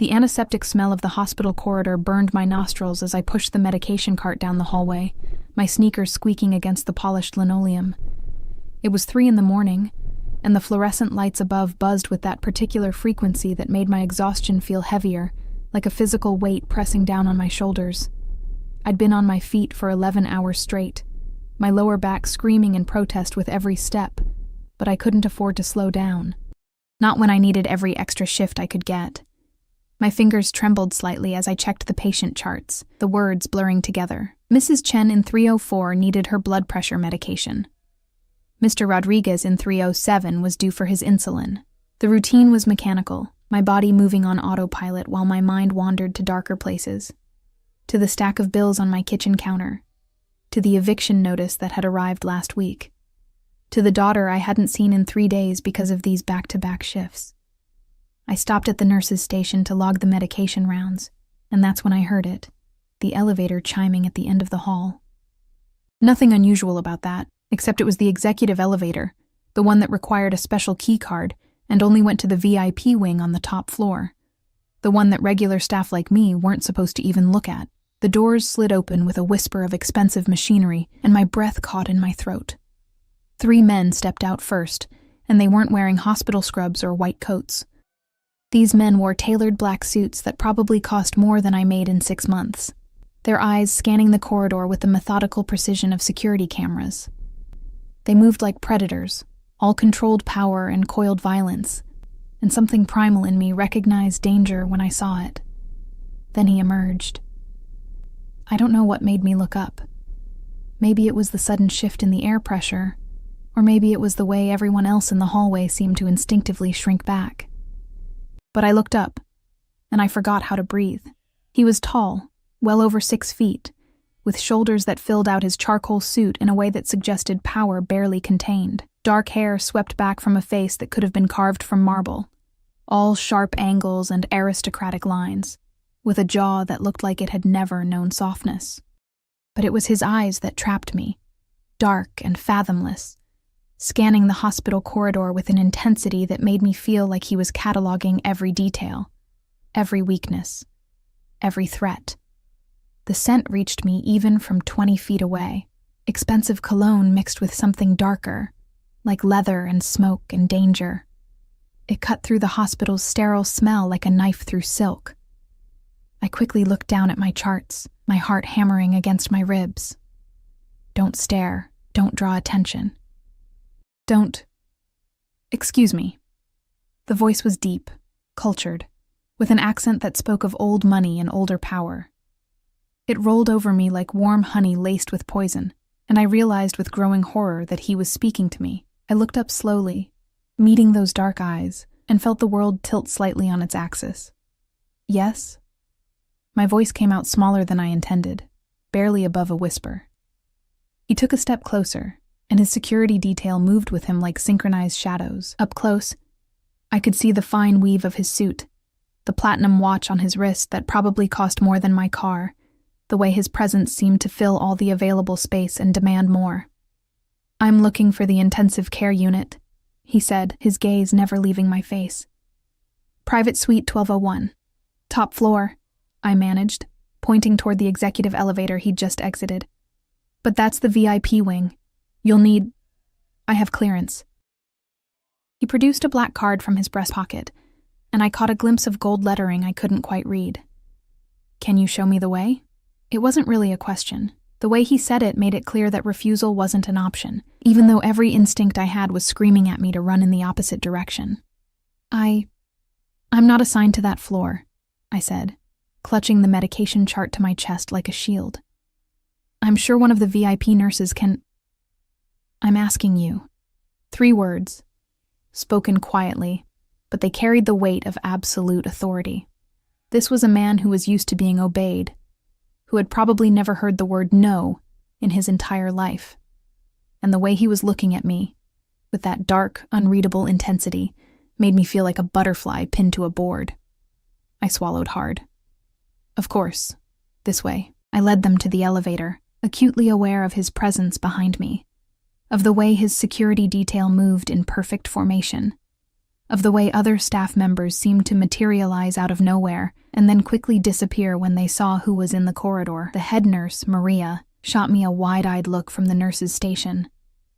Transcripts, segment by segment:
The antiseptic smell of the hospital corridor burned my nostrils as I pushed the medication cart down the hallway, my sneakers squeaking against the polished linoleum. It was 3 a.m, and the fluorescent lights above buzzed with that particular frequency that made my exhaustion feel heavier, like a physical weight pressing down on my shoulders. I'd been on my feet for 11 hours straight, my lower back screaming in protest with every step, but I couldn't afford to slow down. Not when I needed every extra shift I could get. My fingers trembled slightly as I checked the patient charts, the words blurring together. Mrs. Chen in 304 needed her blood pressure medication. Mr. Rodriguez in 307 was due for his insulin. The routine was mechanical, my body moving on autopilot while my mind wandered to darker places. To the stack of bills on my kitchen counter. To the eviction notice that had arrived last week. To the daughter I hadn't seen in 3 days because of these back-to-back shifts. I stopped at the nurse's station to log the medication rounds, and that's when I heard it, the elevator chiming at the end of the hall. Nothing unusual about that, except it was the executive elevator, the one that required a special key card and only went to the VIP wing on the top floor, the one that regular staff like me weren't supposed to even look at. The doors slid open with a whisper of expensive machinery, and my breath caught in my throat. 3 men stepped out first, and they weren't wearing hospital scrubs or white coats. These men wore tailored black suits that probably cost more than I made in 6 months, their eyes scanning the corridor with the methodical precision of security cameras. They moved like predators, all controlled power and coiled violence, and something primal in me recognized danger when I saw it. Then he emerged. I don't know what made me look up. Maybe it was the sudden shift in the air pressure, or maybe it was the way everyone else in the hallway seemed to instinctively shrink back. But I looked up, and I forgot how to breathe. He was tall, well over 6 feet, with shoulders that filled out his charcoal suit in a way that suggested power barely contained. Dark hair swept back from a face that could have been carved from marble, all sharp angles and aristocratic lines, with a jaw that looked like it had never known softness. But it was his eyes that trapped me, dark and fathomless, scanning the hospital corridor with an intensity that made me feel like he was cataloging every detail, every weakness, every threat. The scent reached me even from 20 feet away, expensive cologne mixed with something darker, like leather and smoke and danger. It cut through the hospital's sterile smell like a knife through silk. I quickly looked down at my charts, my heart hammering against my ribs. Don't stare, don't draw attention. Don't. Excuse me. The voice was deep, cultured, with an accent that spoke of old money and older power. It rolled over me like warm honey laced with poison, and I realized with growing horror that he was speaking to me. I looked up slowly, meeting those dark eyes, and felt the world tilt slightly on its axis. Yes? My voice came out smaller than I intended, barely above a whisper. He took a step closer, and his security detail moved with him like synchronized shadows. Up close, I could see the fine weave of his suit, the platinum watch on his wrist that probably cost more than my car, the way his presence seemed to fill all the available space and demand more. I'm looking for the intensive care unit, he said, his gaze never leaving my face. Private suite 1201. Top floor, I managed, pointing toward the executive elevator he'd just exited. But that's the VIP wing. You'll need... I have clearance. He produced a black card from his breast pocket, and I caught a glimpse of gold lettering I couldn't quite read. Can you show me the way? It wasn't really a question. The way he said it made it clear that refusal wasn't an option, even though every instinct I had was screaming at me to run in the opposite direction. I'm not assigned to that floor, I said, clutching the medication chart to my chest like a shield. I'm sure one of the VIP nurses can... I'm asking you. 3 words, spoken quietly, but they carried the weight of absolute authority. This was a man who was used to being obeyed, who had probably never heard the word no in his entire life. And the way he was looking at me, with that dark, unreadable intensity, made me feel like a butterfly pinned to a board. I swallowed hard. Of course, this way. I led them to the elevator, acutely aware of his presence behind me, of the way his security detail moved in perfect formation, of the way other staff members seemed to materialize out of nowhere and then quickly disappear when they saw who was in the corridor. The head nurse, Maria, shot me a wide-eyed look from the nurse's station,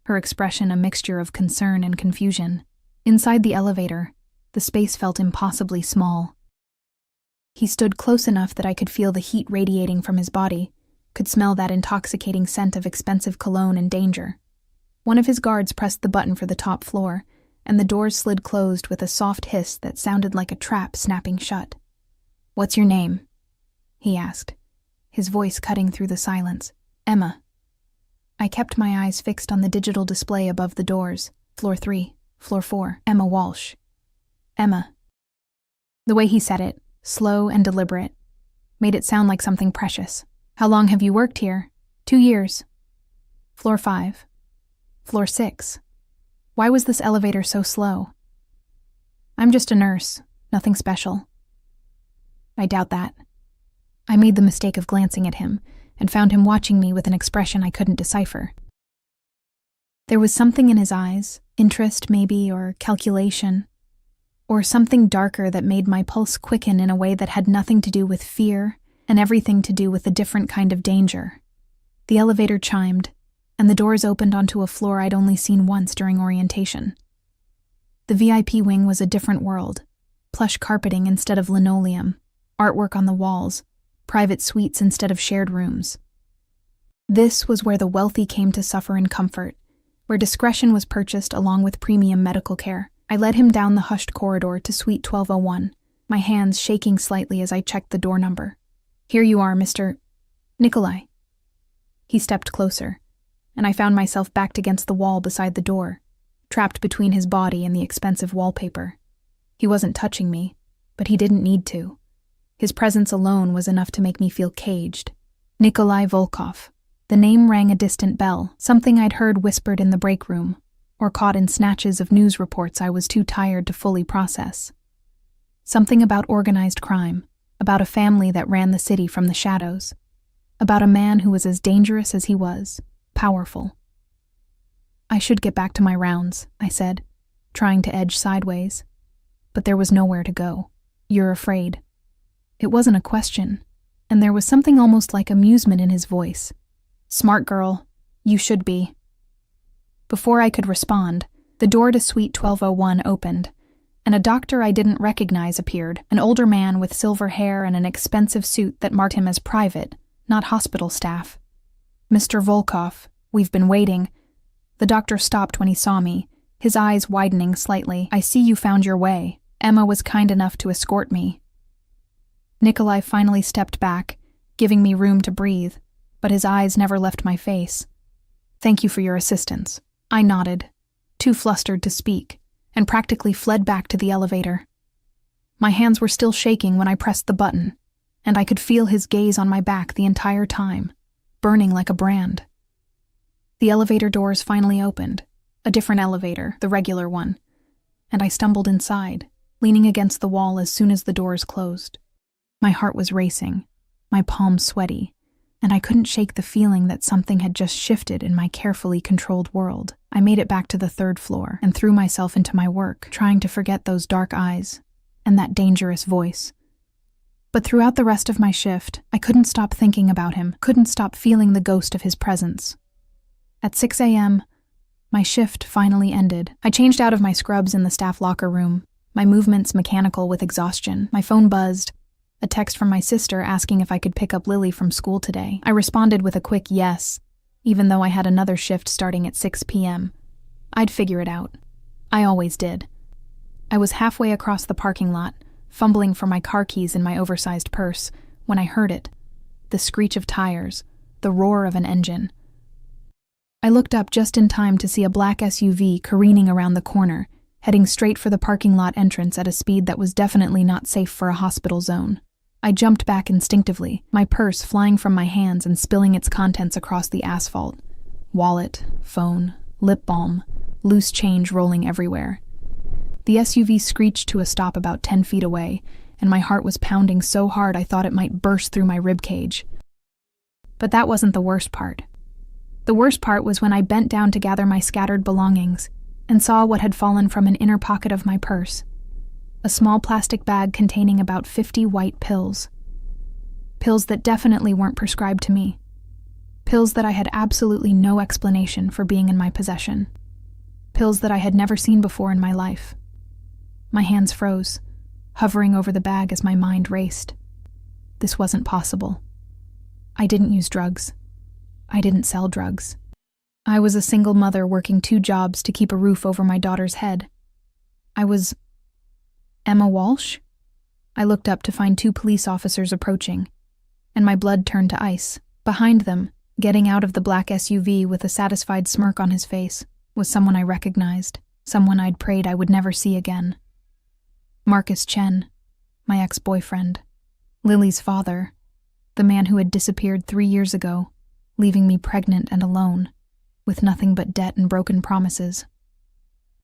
her expression a mixture of concern and confusion. Inside the elevator, the space felt impossibly small. He stood close enough that I could feel the heat radiating from his body, could smell that intoxicating scent of expensive cologne and danger. One of his guards pressed the button for the top floor, and the doors slid closed with a soft hiss that sounded like a trap snapping shut. "What's your name?" he asked, his voice cutting through the silence. "Emma." I kept my eyes fixed on the digital display above the doors. Floor 3, floor 4, Emma Walsh. Emma. The way he said it, slow and deliberate, made it sound like something precious. "How long have you worked here?" 2 years. Floor 5. Floor 6. Why was this elevator so slow? "I'm just a nurse, nothing special." I doubt that. I made the mistake of glancing at him and found him watching me with an expression I couldn't decipher. There was something in his eyes, interest maybe, or calculation, or something darker that made my pulse quicken in a way that had nothing to do with fear and everything to do with a different kind of danger. The elevator chimed, and the doors opened onto a floor I'd only seen once during orientation. The VIP wing was a different world. Plush carpeting instead of linoleum, artwork on the walls, private suites instead of shared rooms. This was where the wealthy came to suffer in comfort, where discretion was purchased along with premium medical care. I led him down the hushed corridor to Suite 1201, my hands shaking slightly as I checked the door number. "Here you are, Mr. Nikolai." He stepped closer, and I found myself backed against the wall beside the door, trapped between his body and the expensive wallpaper. He wasn't touching me, but he didn't need to. His presence alone was enough to make me feel caged. Nikolai Volkov. The name rang a distant bell, something I'd heard whispered in the break room, or caught in snatches of news reports I was too tired to fully process. Something about organized crime, about a family that ran the city from the shadows, about a man who was as dangerous as he was, powerful. "I should get back to my rounds," I said, trying to edge sideways. But there was nowhere to go. "You're afraid." It wasn't a question, and there was something almost like amusement in his voice. "Smart girl, you should be." Before I could respond, the door to Suite 1201 opened, and a doctor I didn't recognize appeared, an older man with silver hair and an expensive suit that marked him as private, not hospital staff. "Mr. Volkov, we've been waiting." The doctor stopped when he saw me, his eyes widening slightly. "I see you found your way. Emma was kind enough to escort me." Nikolai finally stepped back, giving me room to breathe, but his eyes never left my face. "Thank you for your assistance." I nodded, too flustered to speak, and practically fled back to the elevator. My hands were still shaking when I pressed the button, and I could feel his gaze on my back the entire time, burning like a brand. The elevator doors finally opened, a different elevator, the regular one, and I stumbled inside, leaning against the wall as soon as the doors closed. My heart was racing, my palms sweaty, and I couldn't shake the feeling that something had just shifted in my carefully controlled world. I made it back to the 3rd floor and threw myself into my work, trying to forget those dark eyes and that dangerous voice. But throughout the rest of my shift, I couldn't stop thinking about him, couldn't stop feeling the ghost of his presence. At 6 a.m., my shift finally ended. I changed out of my scrubs in the staff locker room, my movements mechanical with exhaustion. My phone buzzed, a text from my sister asking if I could pick up Lily from school today. I responded with a quick yes, even though I had another shift starting at 6 p.m. I'd figure it out. I always did. I was halfway across the parking lot, fumbling for my car keys in my oversized purse, when I heard it. The screech of tires, the roar of an engine. I looked up just in time to see a black SUV careening around the corner, heading straight for the parking lot entrance at a speed that was definitely not safe for a hospital zone. I jumped back instinctively, my purse flying from my hands and spilling its contents across the asphalt. Wallet, phone, lip balm, loose change rolling everywhere. The SUV screeched to a stop about 10 feet away, and my heart was pounding so hard I thought it might burst through my ribcage. But that wasn't the worst part. The worst part was when I bent down to gather my scattered belongings, and saw what had fallen from an inner pocket of my purse. A small plastic bag containing about 50 white pills. Pills that definitely weren't prescribed to me. Pills that I had absolutely no explanation for being in my possession. Pills that I had never seen before in my life. My hands froze, hovering over the bag as my mind raced. This wasn't possible. I didn't use drugs. I didn't sell drugs. I was a single mother working 2 jobs to keep a roof over my daughter's head. I was Emma Walsh? I looked up to find 2 police officers approaching, and my blood turned to ice. Behind them, getting out of the black SUV with a satisfied smirk on his face, was someone I recognized, someone I'd prayed I would never see again. Marcus Chen, my ex-boyfriend. Lily's father, the man who had disappeared 3 years ago, leaving me pregnant and alone, with nothing but debt and broken promises.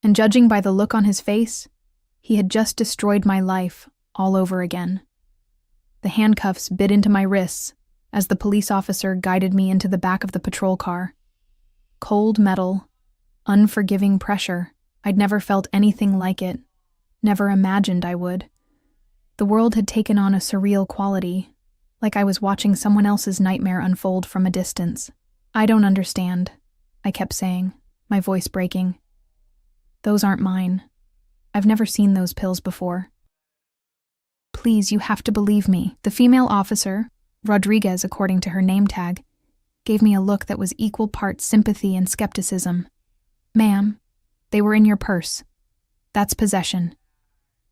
And judging by the look on his face, he had just destroyed my life all over again. The handcuffs bit into my wrists as the police officer guided me into the back of the patrol car. Cold metal, unforgiving pressure. I'd never felt anything like it, never imagined I would. The world had taken on a surreal quality, like I was watching someone else's nightmare unfold from a distance. I don't understand, I kept saying, my voice breaking. Those aren't mine. I've never seen those pills before. Please, you have to believe me. The female officer, Rodriguez according to her name tag, gave me a look that was equal parts sympathy and skepticism. Ma'am, they were in your purse. That's possession.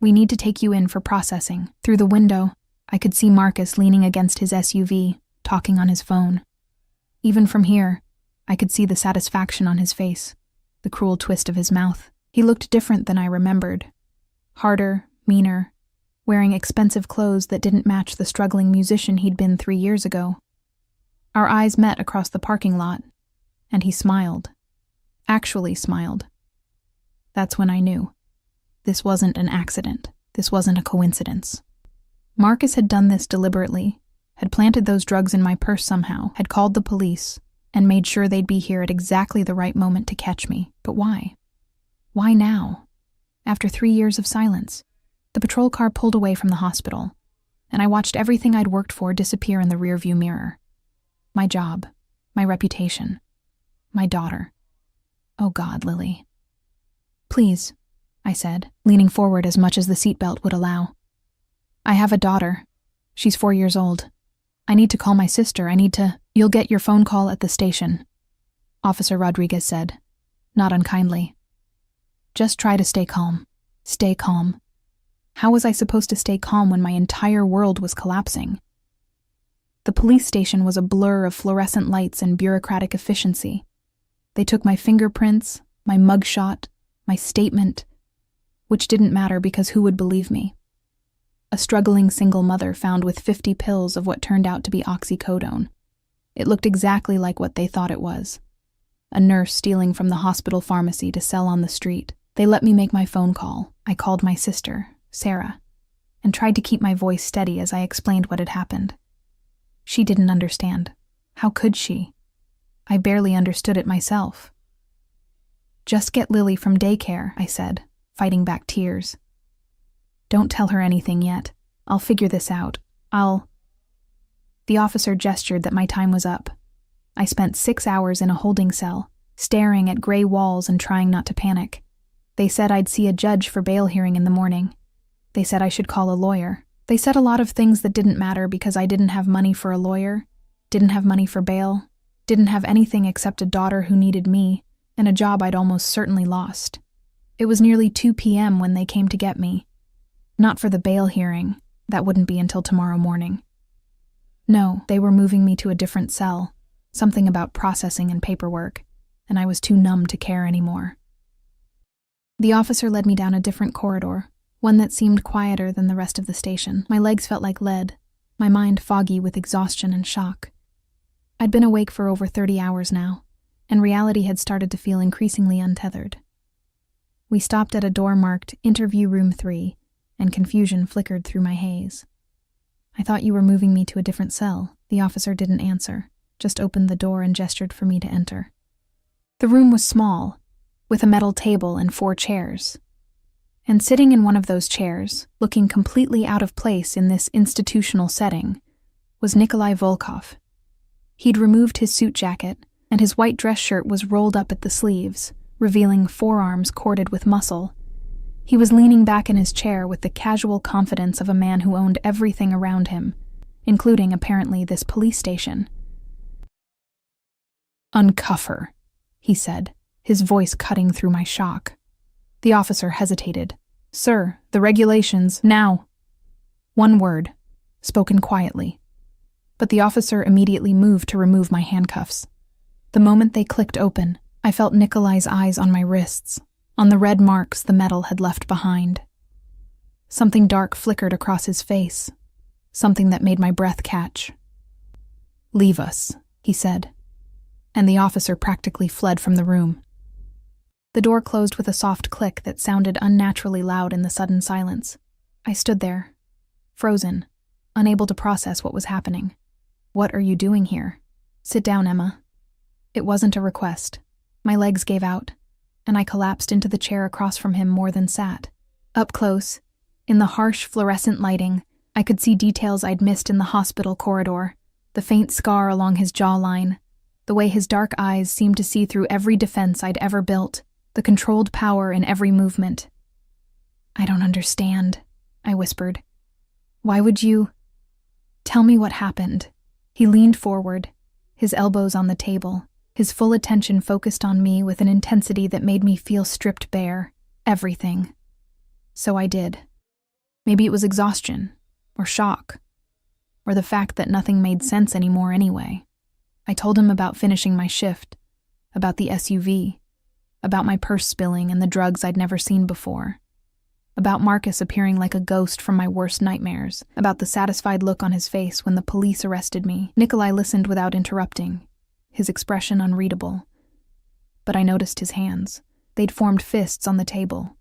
We need to take you in for processing. Through the window, I could see Marcus leaning against his SUV, talking on his phone. Even from here, I could see the satisfaction on his face, the cruel twist of his mouth. He looked different than I remembered. Harder, meaner, wearing expensive clothes that didn't match the struggling musician he'd been 3 years ago. Our eyes met across the parking lot, and he smiled. Actually smiled. That's when I knew. This wasn't an accident. This wasn't a coincidence. Marcus had done this deliberately, had planted those drugs in my purse somehow, had called the police, and made sure they'd be here at exactly the right moment to catch me. But why? Why now? After 3 years of silence, the patrol car pulled away from the hospital, and I watched everything I'd worked for disappear in the rearview mirror. My job, my reputation, my daughter. Oh God, Lily. Please, I said, leaning forward as much as the seatbelt would allow. I have a daughter. She's 4 years old. I need to call my sister. You'll get your phone call at the station, Officer Rodriguez said, not unkindly. Just try to stay calm. Stay calm. How was I supposed to stay calm when my entire world was collapsing? The police station was a blur of fluorescent lights and bureaucratic efficiency. They took my fingerprints, my mugshot, my statement, which didn't matter because who would believe me? A struggling single mother found with 50 pills of what turned out to be oxycodone. It looked exactly like what they thought it was. A nurse stealing from the hospital pharmacy to sell on the street. They let me make my phone call. I called my sister, Sarah, and tried to keep my voice steady as I explained what had happened. She didn't understand. How could she? I barely understood it myself. Just get Lily from daycare, I said, fighting back tears. Don't tell her anything yet. I'll figure this out. The officer gestured that my time was up. I spent 6 hours in a holding cell, staring at gray walls and trying not to panic. They said I'd see a judge for bail hearing in the morning. They said I should call a lawyer. They said a lot of things that didn't matter because I didn't have money for a lawyer, didn't have money for bail, didn't have anything except a daughter who needed me, and a job I'd almost certainly lost. It was nearly 2 p.m. when they came to get me. Not for the bail hearing. That wouldn't be until tomorrow morning. No, they were moving me to a different cell, something about processing and paperwork, and I was too numb to care anymore. The officer led me down a different corridor, one that seemed quieter than the rest of the station. My legs felt like lead, my mind foggy with exhaustion and shock. I'd been awake for over 30 hours now, and reality had started to feel increasingly untethered. We stopped at a door marked Interview Room 3, and confusion flickered through my haze. I thought you were moving me to a different cell. The officer didn't answer, just opened the door and gestured for me to enter. The room was small, with a metal table and 4 chairs. And sitting in one of those chairs, looking completely out of place in this institutional setting, was Nikolai Volkov. He'd removed his suit jacket, and his white dress shirt was rolled up at the sleeves, revealing forearms corded with muscle. He was leaning back in his chair with the casual confidence of a man who owned everything around him, including, apparently, this police station. "Uncuff her," he said, his voice cutting through my shock. The officer hesitated. "Sir, the regulations, now." One word, spoken quietly. But the officer immediately moved to remove my handcuffs. The moment they clicked open, I felt Nikolai's eyes on my wrists, on the red marks the metal had left behind. Something dark flickered across his face, something that made my breath catch. "Leave us," he said, and the officer practically fled from the room. The door closed with a soft click that sounded unnaturally loud in the sudden silence. I stood there, frozen, unable to process what was happening. "What are you doing here?" "Sit down, Emma." It wasn't a request. My legs gave out, and I collapsed into the chair across from him more than sat. Up close, in the harsh fluorescent lighting, I could see details I'd missed in the hospital corridor, the faint scar along his jawline, the way his dark eyes seemed to see through every defense I'd ever built, the controlled power in every movement. "I don't understand," I whispered. "Why would you—" "Tell me what happened." He leaned forward, his elbows on the table, his full attention focused on me with an intensity that made me feel stripped bare, everything. So I did. Maybe it was exhaustion, or shock, or the fact that nothing made sense anymore anyway. I told him about finishing my shift, about the SUV, about my purse spilling and the drugs I'd never seen before, about Marcus appearing like a ghost from my worst nightmares, about the satisfied look on his face when the police arrested me. Nikolai listened without interrupting, his expression unreadable. But I noticed his hands. They'd formed fists on the table,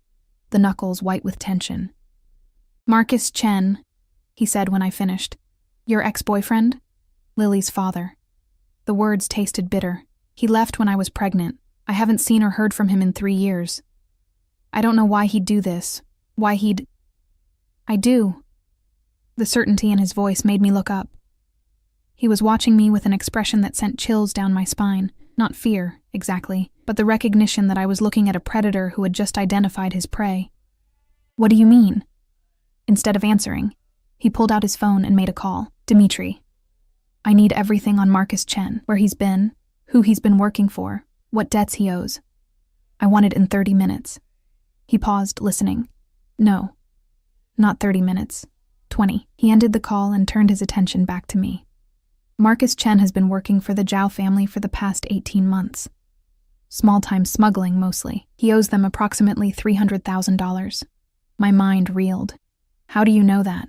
the knuckles white with tension. "Marcus Chen," he said when I finished. "Your ex-boyfriend? Lily's father." The words tasted bitter. "He left when I was pregnant. I haven't seen or heard from him in 3 years. I don't know why he'd do this. Why he'd—" "I do." The certainty in his voice made me look up. He was watching me with an expression that sent chills down my spine, not fear, exactly, but the recognition that I was looking at a predator who had just identified his prey. "What do you mean?" Instead of answering, he pulled out his phone and made a call. "Dimitri, I need everything on Marcus Chen, where he's been, who he's been working for, what debts he owes. I want it in 30 minutes. He paused, listening. "No, not 30 minutes. 20. He ended the call and turned his attention back to me. "Marcus Chen has been working for the Zhao family for the past 18 months. Small-time smuggling, mostly. He owes them approximately $300,000. My mind reeled. "How do you know that?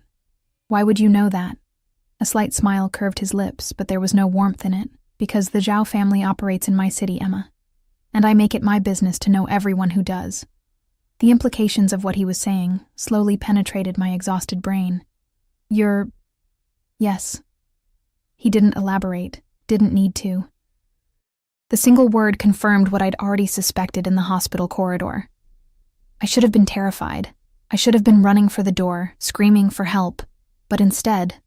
Why would you know that?" A slight smile curved his lips, but there was no warmth in it. "Because the Zhao family operates in my city, Emma. And I make it my business to know everyone who does." The implications of what he was saying slowly penetrated my exhausted brain. "You're—" "Yes." He didn't elaborate, didn't need to. The single word confirmed what I'd already suspected in the hospital corridor. I should have been terrified. I should have been running for the door, screaming for help. But instead,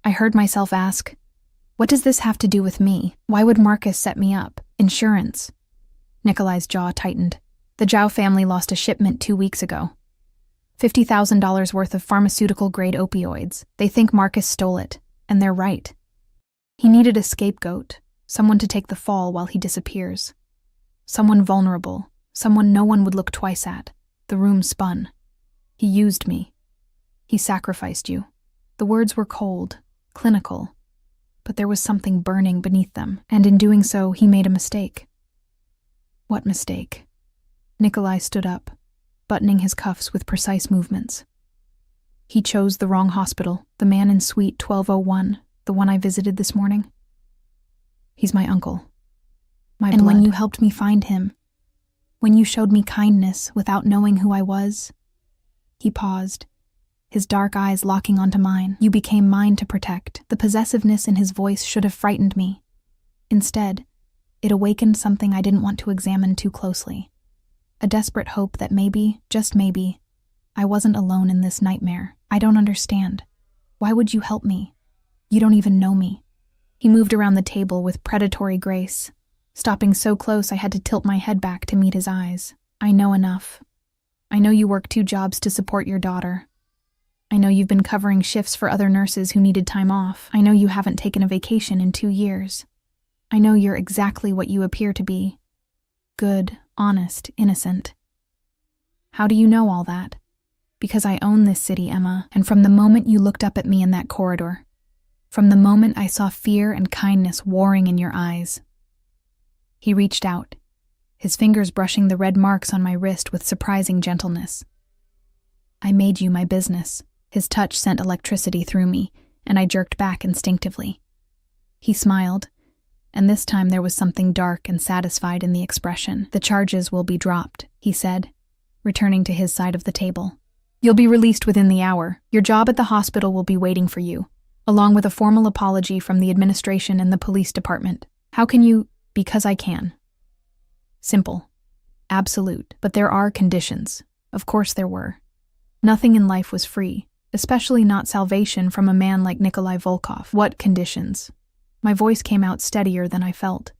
I heard myself ask, "What does this have to do with me? Why would Marcus set me up? Insurance?" Nikolai's jaw tightened. "The Zhao family lost a shipment 2 weeks ago. $50,000 worth of pharmaceutical-grade opioids. They think Marcus stole it, and they're right. He needed a scapegoat, someone to take the fall while he disappears. Someone vulnerable, someone no one would look twice at. The room spun. He used me. He sacrificed you." The words were cold, clinical, but there was something burning beneath them, and in doing so, he made a mistake. What mistake? Nikolai stood up, buttoning his cuffs with precise movements. "He chose the wrong hospital, the man in suite 1201, the one I visited this morning. He's my uncle. My blood. And when you helped me find him, when you showed me kindness without knowing who I was," he paused, his dark eyes locking onto mine, "you became mine to protect." The possessiveness in his voice should have frightened me. Instead, it awakened something I didn't want to examine too closely. A desperate hope that maybe, just maybe, I wasn't alone in this nightmare. I don't understand. Why would you help me? You don't even know me. He moved around the table with predatory grace, stopping so close I had to tilt my head back to meet his eyes. I know enough. I know you work 2 jobs to support your daughter. I know you've been covering shifts for other nurses who needed time off. I know you haven't taken a vacation in 2 years. I know you're exactly what you appear to be. Good, honest, innocent. How do you know all that? Because I own this city, Emma, and from the moment you looked up at me in that corridor, from the moment I saw fear and kindness warring in your eyes. He reached out, his fingers brushing the red marks on my wrist with surprising gentleness. I made you my business. His touch sent electricity through me, and I jerked back instinctively. He smiled, and this time there was something dark and satisfied in the expression. The charges will be dropped, he said, returning to his side of the table. You'll be released within the hour. Your job at the hospital will be waiting for you, along with a formal apology from the administration and the police department. How can you? Because I can. Simple. Absolute. But there are conditions. Of course there were. Nothing in life was free, especially not salvation from a man like Nikolai Volkov. What conditions? My voice came out steadier than I felt.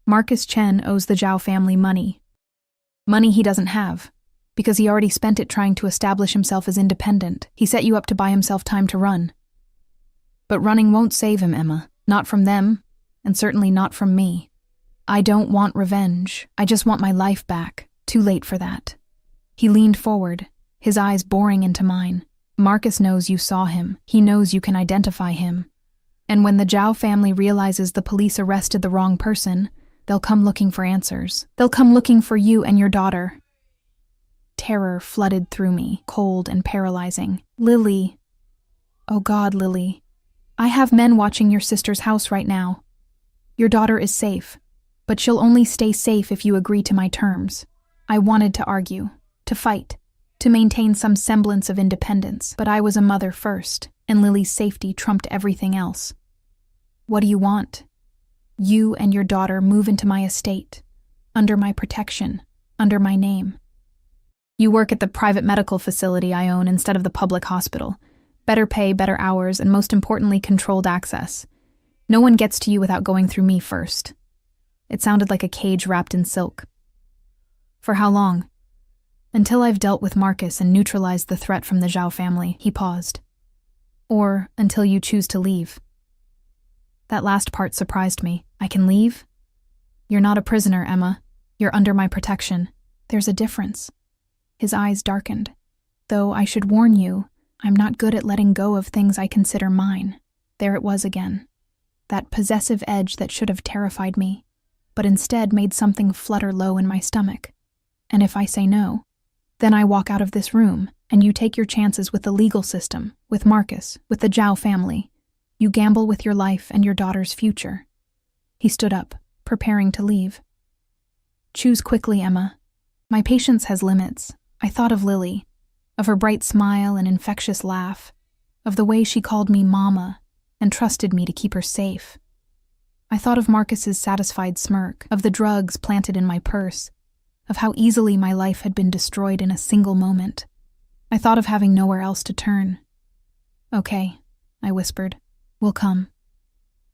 Marcus Chen owes the Zhao family money. Money he doesn't have, because he already spent it trying to establish himself as independent. He set you up to buy himself time to run. But running won't save him, Emma. Not from them, and certainly not from me. I don't want revenge. I just want my life back. Too late for that. He leaned forward, his eyes boring into mine. Marcus knows you saw him. He knows you can identify him. And when the Zhao family realizes the police arrested the wrong person, they'll come looking for answers. They'll come looking for you and your daughter. Terror flooded through me, cold and paralyzing. Lily. Oh God, Lily. I have men watching your sister's house right now. Your daughter is safe, but she'll only stay safe if you agree to my terms. I wanted to argue, to fight, to maintain some semblance of independence, but I was a mother first, and Lily's safety trumped everything else. What do you want? You and your daughter move into my estate, under my protection, under my name. You work at the private medical facility I own instead of the public hospital. Better pay, better hours, and most importantly, controlled access. No one gets to you without going through me first. It sounded like a cage wrapped in silk. For how long? Until I've dealt with Marcus and neutralized the threat from the Zhao family, he paused. Or until you choose to leave. That last part surprised me. I can leave? You're not a prisoner, Emma. You're under my protection. There's a difference. His eyes darkened. Though I should warn you, I'm not good at letting go of things I consider mine. There it was again. That possessive edge that should have terrified me, but instead made something flutter low in my stomach. And if I say no, then I walk out of this room, and you take your chances with the legal system, with Marcus, with the Zhao family. You gamble with your life and your daughter's future. He stood up, preparing to leave. Choose quickly, Emma. My patience has limits. I thought of Lily, of her bright smile and infectious laugh, of the way she called me Mama and trusted me to keep her safe. I thought of Marcus's satisfied smirk, of the drugs planted in my purse, of how easily my life had been destroyed in a single moment. I thought of having nowhere else to turn. Okay, I whispered. We'll come.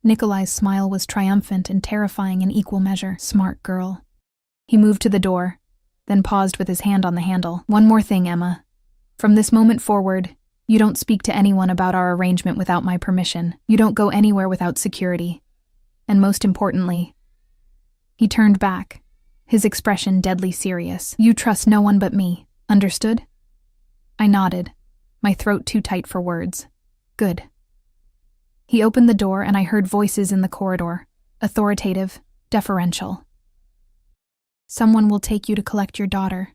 Nikolai's smile was triumphant and terrifying in equal measure. Smart girl. He moved to the door, then paused with his hand on the handle. One more thing, Emma. From this moment forward, you don't speak to anyone about our arrangement without my permission. You don't go anywhere without security. And most importantly, he turned back, his expression deadly serious. You trust no one but me. Understood? I nodded, my throat too tight for words. Good. He opened the door and I heard voices in the corridor, authoritative, deferential. Someone will take you to collect your daughter.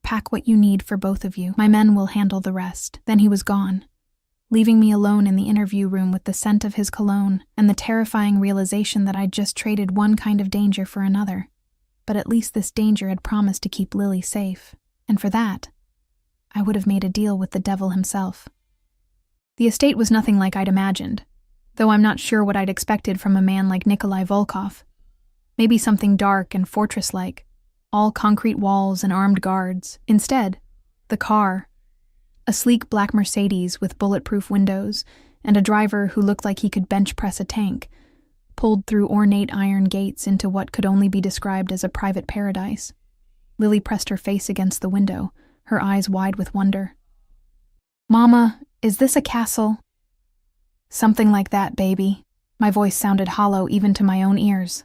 Pack what you need for both of you. My men will handle the rest. Then he was gone, leaving me alone in the interview room with the scent of his cologne and the terrifying realization that I'd just traded one kind of danger for another. But at least this danger had promised to keep Lily safe, and for that, I would have made a deal with the devil himself. The estate was nothing like I'd imagined, though I'm not sure what I'd expected from a man like Nikolai Volkov. Maybe something dark and fortress-like, all concrete walls and armed guards. Instead, the car, a sleek black Mercedes with bulletproof windows and a driver who looked like he could bench press a tank, pulled through ornate iron gates into what could only be described as a private paradise. Lily pressed her face against the window, her eyes wide with wonder. "Mama, is this a castle?" "Something like that, baby." My voice sounded hollow even to my own ears.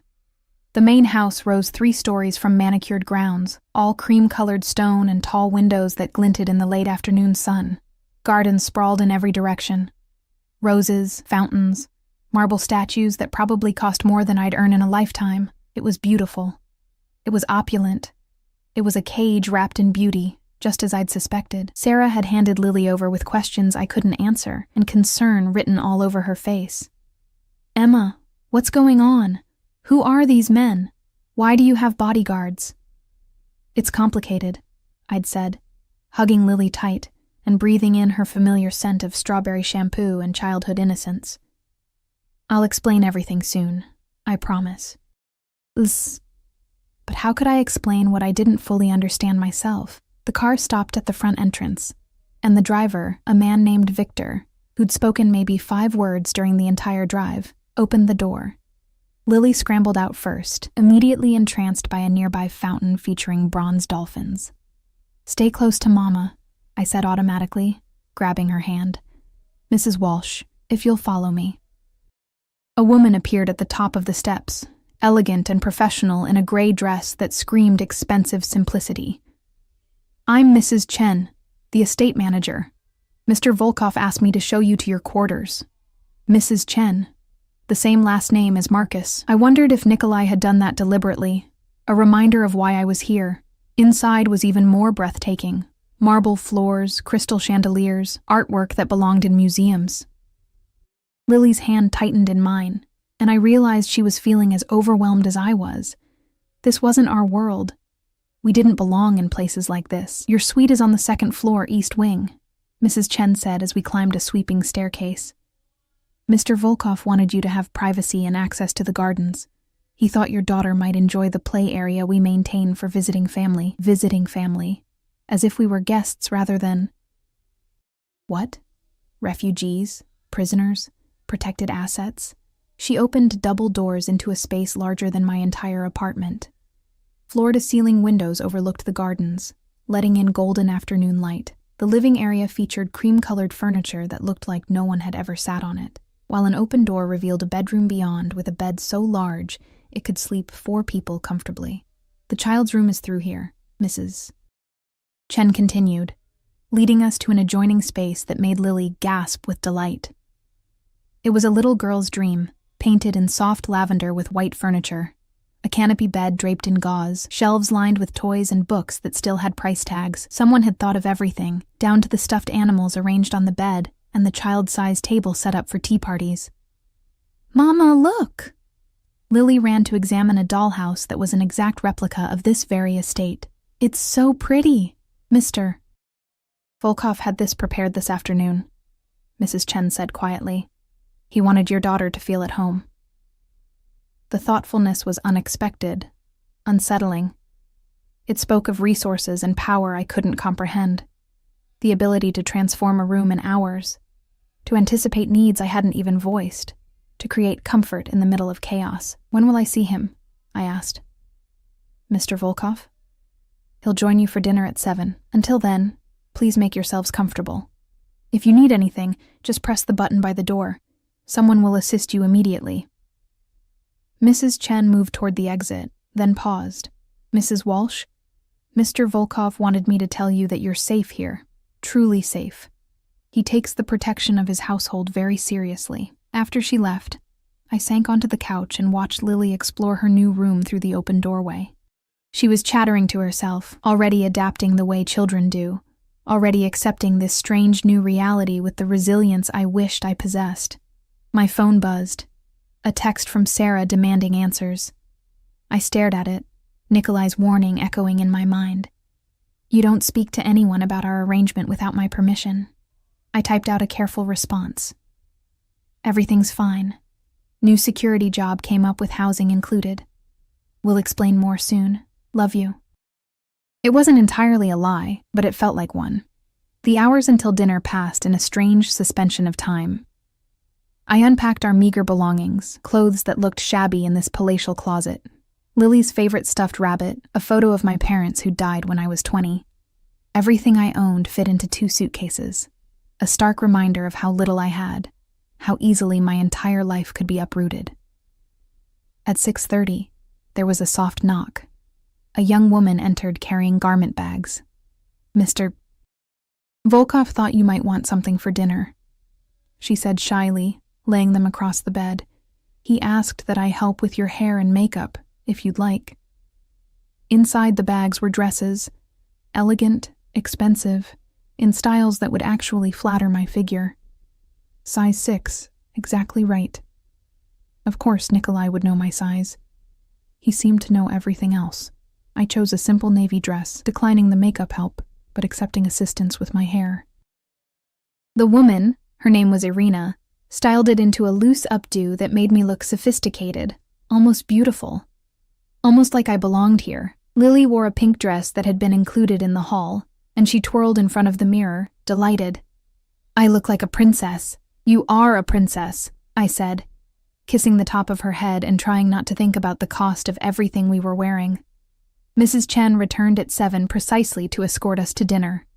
The main house rose 3 stories from manicured grounds, all cream-colored stone and tall windows that glinted in the late afternoon sun. Gardens sprawled in every direction. Roses, fountains, marble statues that probably cost more than I'd earn in a lifetime. It was beautiful. It was opulent. It was a cage wrapped in beauty, just as I'd suspected. Sarah had handed Lily over with questions I couldn't answer and concern written all over her face. "Emma, what's going on? Who are these men? Why do you have bodyguards?" "It's complicated," I'd said, hugging Lily tight and breathing in her familiar scent of strawberry shampoo and childhood innocence. "I'll explain everything soon, I promise." But how could I explain what I didn't fully understand myself? The car stopped at the front entrance, and the driver, a man named Victor, who'd spoken maybe 5 words during the entire drive, opened the door. Lily scrambled out first, immediately entranced by a nearby fountain featuring bronze dolphins. "Stay close to Mama," I said automatically, grabbing her hand. "Mrs. Walsh, if you'll follow me." A woman appeared at the top of the steps, elegant and professional in a gray dress that screamed expensive simplicity. "I'm Mrs. Chen, the estate manager. Mr. Volkov asked me to show you to your quarters." Mrs. Chen, the same last name as Marcus. I wondered if Nikolai had done that deliberately, a reminder of why I was here. Inside was even more breathtaking. Marble floors, crystal chandeliers, artwork that belonged in museums. Lily's hand tightened in mine, and I realized she was feeling as overwhelmed as I was. This wasn't our world. We didn't belong in places like this. "Your suite is on the 2nd floor, East Wing," Mrs. Chen said as we climbed a sweeping staircase. "Mr. Volkov wanted you to have privacy and access to the gardens. He thought your daughter might enjoy the play area we maintain for visiting family, as if we were guests rather than..." What? Refugees? Prisoners? Protected assets? She opened double doors into a space larger than my entire apartment. Floor-to-ceiling windows overlooked the gardens, letting in golden afternoon light. The living area featured cream-colored furniture that looked like no one had ever sat on it, while an open door revealed a bedroom beyond with a bed so large it could sleep 4 people comfortably. "The child's room is through here," Mrs. Chen continued, leading us to an adjoining space that made Lily gasp with delight. It was a little girl's dream, painted in soft lavender with white furniture. A canopy bed draped in gauze, shelves lined with toys and books that still had price tags. Someone had thought of everything, down to the stuffed animals arranged on the bed and the child-sized table set up for tea parties. "Mama, look!" Lily ran to examine a dollhouse that was an exact replica of this very estate. "It's so pretty, Mr. Volkov had this prepared this afternoon," Mrs. Chen said quietly. "He wanted your daughter to feel at home." The thoughtfulness was unexpected, unsettling. It spoke of resources and power I couldn't comprehend. The ability to transform a room in hours, to anticipate needs I hadn't even voiced, to create comfort in the middle of chaos. "When will I see him?" I asked. "Mr. Volkov? He'll join you for dinner at 7. Until then, please make yourselves comfortable. If you need anything, just press the button by the door. Someone will assist you immediately." Mrs. Chen moved toward the exit, then paused. "Mrs. Walsh, Mr. Volkov wanted me to tell you that you're safe here, truly safe. He takes the protection of his household very seriously." After she left, I sank onto the couch and watched Lily explore her new room through the open doorway. She was chattering to herself, already adapting the way children do, already accepting this strange new reality with the resilience I wished I possessed. My phone buzzed. A text from Sarah demanding answers. I stared at it, Nikolai's warning echoing in my mind. "You don't speak to anyone about our arrangement without my permission." I typed out a careful response. "Everything's fine. New security job came up with housing included. We'll explain more soon. Love you." It wasn't entirely a lie, but it felt like one. The hours until dinner passed in a strange suspension of time. I unpacked our meager belongings, clothes that looked shabby in this palatial closet. Lily's favorite stuffed rabbit, a photo of my parents who died when I was 20. Everything I owned fit into 2 suitcases, a stark reminder of how little I had, how easily my entire life could be uprooted. At 6:30, there was a soft knock. A young woman entered carrying garment bags. "Mr. Volkov thought you might want something for dinner," she said shyly, laying them across the bed. "He asked that I help with your hair and makeup, if you'd like." Inside the bags were dresses, elegant, expensive, in styles that would actually flatter my figure. Size 6, exactly right. Of course, Nikolai would know my size. He seemed to know everything else. I chose a simple navy dress, declining the makeup help, but accepting assistance with my hair. The woman, her name was Irina, styled it into a loose updo that made me look sophisticated, almost beautiful. Almost like I belonged here. Lily wore a pink dress that had been included in the haul, and she twirled in front of the mirror, delighted. "I look like a princess." "You are a princess," I said, kissing the top of her head and trying not to think about the cost of everything we were wearing. Mrs. Chen returned at 7 precisely to escort us to dinner.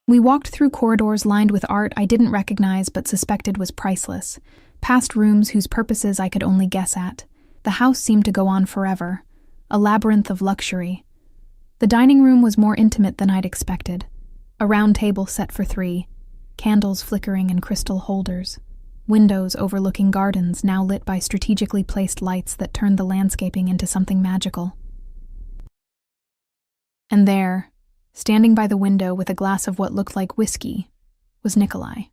We walked through corridors lined with art I didn't recognize but suspected was priceless, past rooms whose purposes I could only guess at. The house seemed to go on forever, a labyrinth of luxury. The dining room was more intimate than I'd expected. A round table set for 3, candles flickering in crystal holders, windows overlooking gardens now lit by strategically placed lights that turned the landscaping into something magical. And there, standing by the window with a glass of what looked like whiskey, was Nikolai.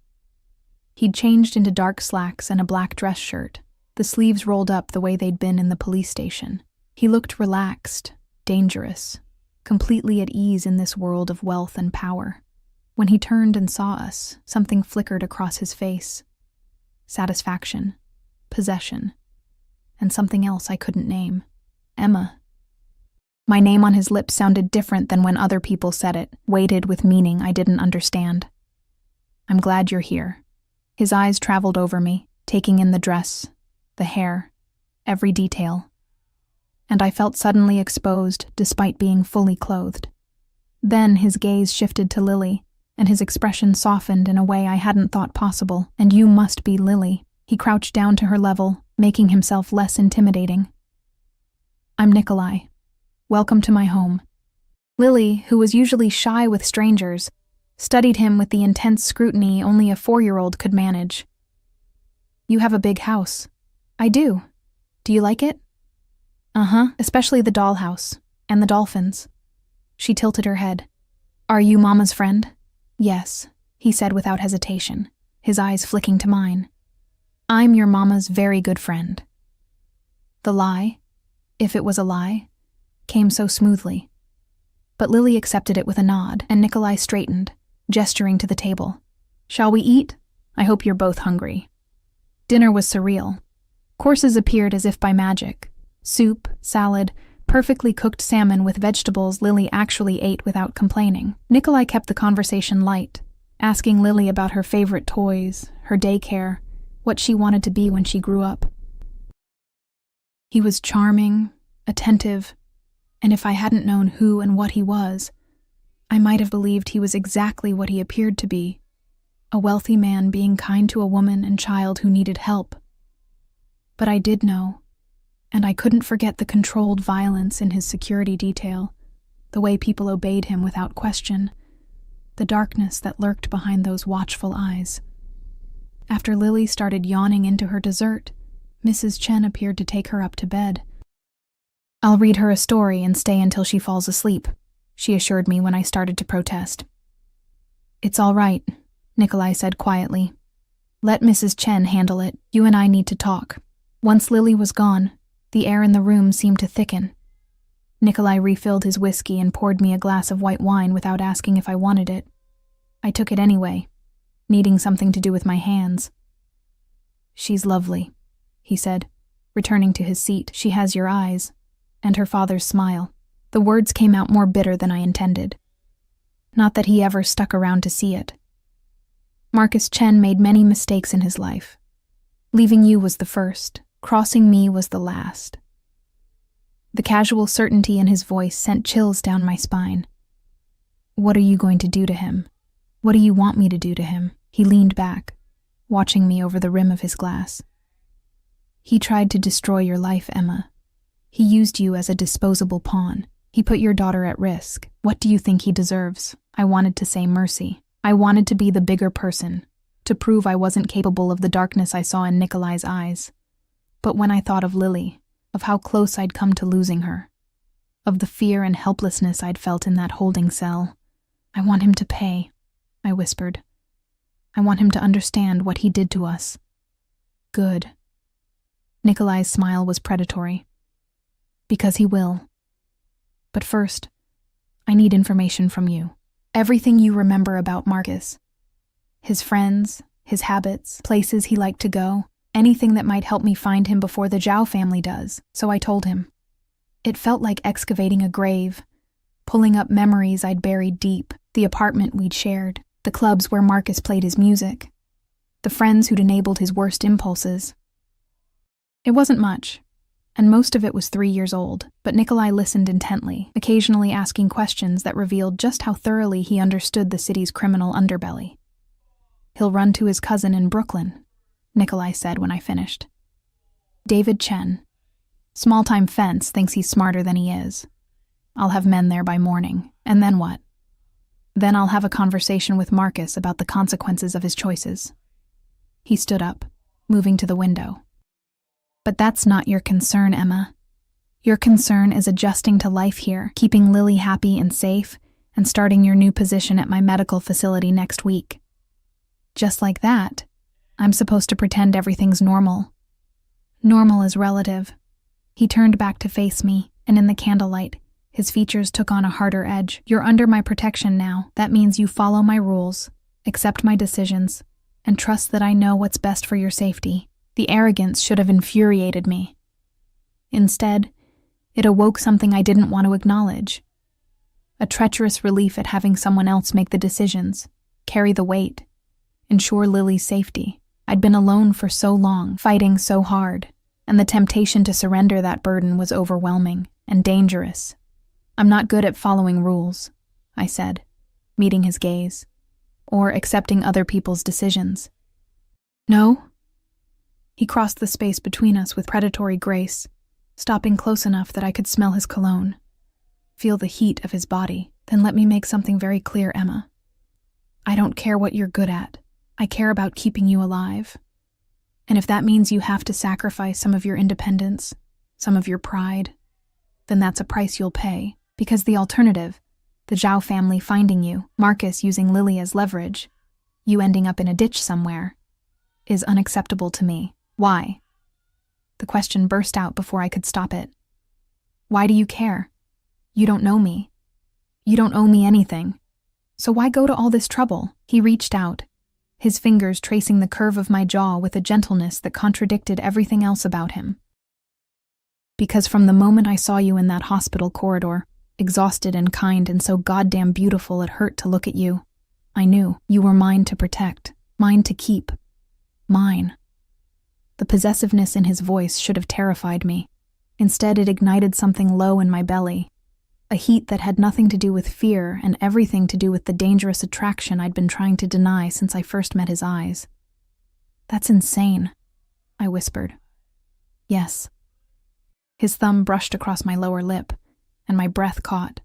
He'd changed into dark slacks and a black dress shirt, the sleeves rolled up the way they'd been in the police station. He looked relaxed, dangerous, completely at ease in this world of wealth and power. When he turned and saw us, something flickered across his face. Satisfaction, possession, and something else I couldn't name. Emma. My name on his lips sounded different than when other people said it, weighted with meaning I didn't understand. "I'm glad you're here." His eyes traveled over me, taking in the dress, the hair, every detail. And I felt suddenly exposed despite being fully clothed. Then his gaze shifted to Lily, and his expression softened in a way I hadn't thought possible. "And you must be Lily." He crouched down to her level, making himself less intimidating. "I'm Nikolai. Welcome to my home." Lily, who was usually shy with strangers, studied him with the intense scrutiny only a 4-year-old could manage. "You have a big house." "I do. Do you like it?" "Uh-huh, especially the dollhouse, and the dolphins." She tilted her head. "Are you Mama's friend?" "Yes," he said without hesitation, his eyes flicking to mine. "I'm your Mama's very good friend." The lie, if it was a lie, came so smoothly. But Lily accepted it with a nod, and Nikolai straightened, gesturing to the table. "Shall we eat? I hope you're both hungry." Dinner was surreal. Courses appeared as if by magic. Soup, salad, perfectly cooked salmon with vegetables Lily actually ate without complaining. Nikolai kept the conversation light, asking Lily about her favorite toys, her daycare, what she wanted to be when she grew up. He was charming, attentive, and if I hadn't known who and what he was, I might have believed he was exactly what he appeared to be, a wealthy man being kind to a woman and child who needed help. But I did know, and I couldn't forget the controlled violence in his security detail, the way people obeyed him without question, the darkness that lurked behind those watchful eyes. After Lily started yawning into her dessert, Mrs. Chen appeared to take her up to bed. "I'll read her a story and stay until she falls asleep," she assured me when I started to protest. "It's all right," Nikolai said quietly. "Let Mrs. Chen handle it. You and I need to talk." Once Lily was gone, the air in the room seemed to thicken. Nikolai refilled his whiskey and poured me a glass of white wine without asking if I wanted it. I took it anyway, needing something to do with my hands. "She's lovely," he said, returning to his seat. "She has your eyes, and her father's smile." The words came out more bitter than I intended. Not that he ever stuck around to see it. Marcus Chen made many mistakes in his life. Leaving you was the first, crossing me was the last. The casual certainty in his voice sent chills down my spine. What are you going to do to him? What do you want me to do to him? He leaned back, watching me over the rim of his glass. He tried to destroy your life, Emma. He used you as a disposable pawn. He put your daughter at risk. What do you think he deserves? I wanted to say mercy. I wanted to be the bigger person, to prove I wasn't capable of the darkness I saw in Nikolai's eyes. But when I thought of Lily, of how close I'd come to losing her, of the fear and helplessness I'd felt in that holding cell, I want him to pay, I whispered. I want him to understand what he did to us. Good. Nikolai's smile was predatory. Because he will. But first, I need information from you. Everything you remember about Marcus. His friends, his habits, places he liked to go, anything that might help me find him before the Zhao family does, so I told him. It felt like excavating a grave, pulling up memories I'd buried deep, the apartment we'd shared, the clubs where Marcus played his music, the friends who'd enabled his worst impulses. It wasn't much, and most of it was 3 years old, but Nikolai listened intently, occasionally asking questions that revealed just how thoroughly he understood the city's criminal underbelly. He'll run to his cousin in Brooklyn, Nikolai said when I finished. David Chen. Small-time fence thinks he's smarter than he is. I'll have men there by morning, and then what? Then I'll have a conversation with Marcus about the consequences of his choices. He stood up, moving to the window. But that's not your concern, Emma. Your concern is adjusting to life here, keeping Lily happy and safe, and starting your new position at my medical facility next week. Just like that, I'm supposed to pretend everything's normal. Normal is relative. He turned back to face me, and in the candlelight, his features took on a harder edge. You're under my protection now. That means you follow my rules, accept my decisions, and trust that I know what's best for your safety. The arrogance should have infuriated me. Instead, it awoke something I didn't want to acknowledge. A treacherous relief at having someone else make the decisions, carry the weight, ensure Lily's safety. I'd been alone for so long, fighting so hard, and the temptation to surrender that burden was overwhelming and dangerous. I'm not good at following rules, I said, meeting his gaze, or accepting other people's decisions. No? He crossed the space between us with predatory grace, stopping close enough that I could smell his cologne, feel the heat of his body. Then let me make something very clear, Emma. I don't care what you're good at. I care about keeping you alive. And if that means you have to sacrifice some of your independence, some of your pride, then that's a price you'll pay, because the alternative, the Zhao family finding you, Marcus using Lily as leverage, you ending up in a ditch somewhere, is unacceptable to me. Why? The question burst out before I could stop it. Why do you care? You don't know me. You don't owe me anything. So why go to all this trouble? He reached out, his fingers tracing the curve of my jaw with a gentleness that contradicted everything else about him. Because from the moment I saw you in that hospital corridor, exhausted and kind and so goddamn beautiful it hurt to look at you, I knew you were mine to protect, mine to keep, mine. The possessiveness in his voice should have terrified me. Instead, it ignited something low in my belly, a heat that had nothing to do with fear and everything to do with the dangerous attraction I'd been trying to deny since I first met his eyes. That's insane, I whispered. Yes. His thumb brushed across my lower lip, and my breath caught.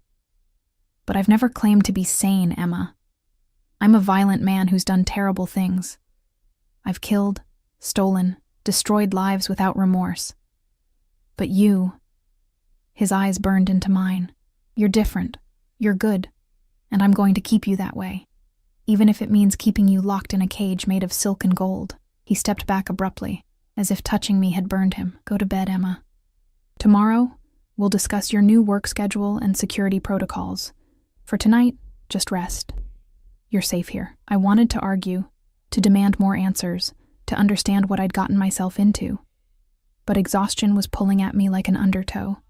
But I've never claimed to be sane, Emma. I'm a violent man who's done terrible things. I've killed, stolen, destroyed lives without remorse. But you, his eyes burned into mine. You're different. You're good. And I'm going to keep you that way. Even if it means keeping you locked in a cage made of silk and gold. He stepped back abruptly, as if touching me had burned him. Go to bed, Emma. Tomorrow, we'll discuss your new work schedule and security protocols. For tonight, just rest. You're safe here. I wanted to argue, to demand more answers, to understand what I'd gotten myself into. But exhaustion was pulling at me like an undertow,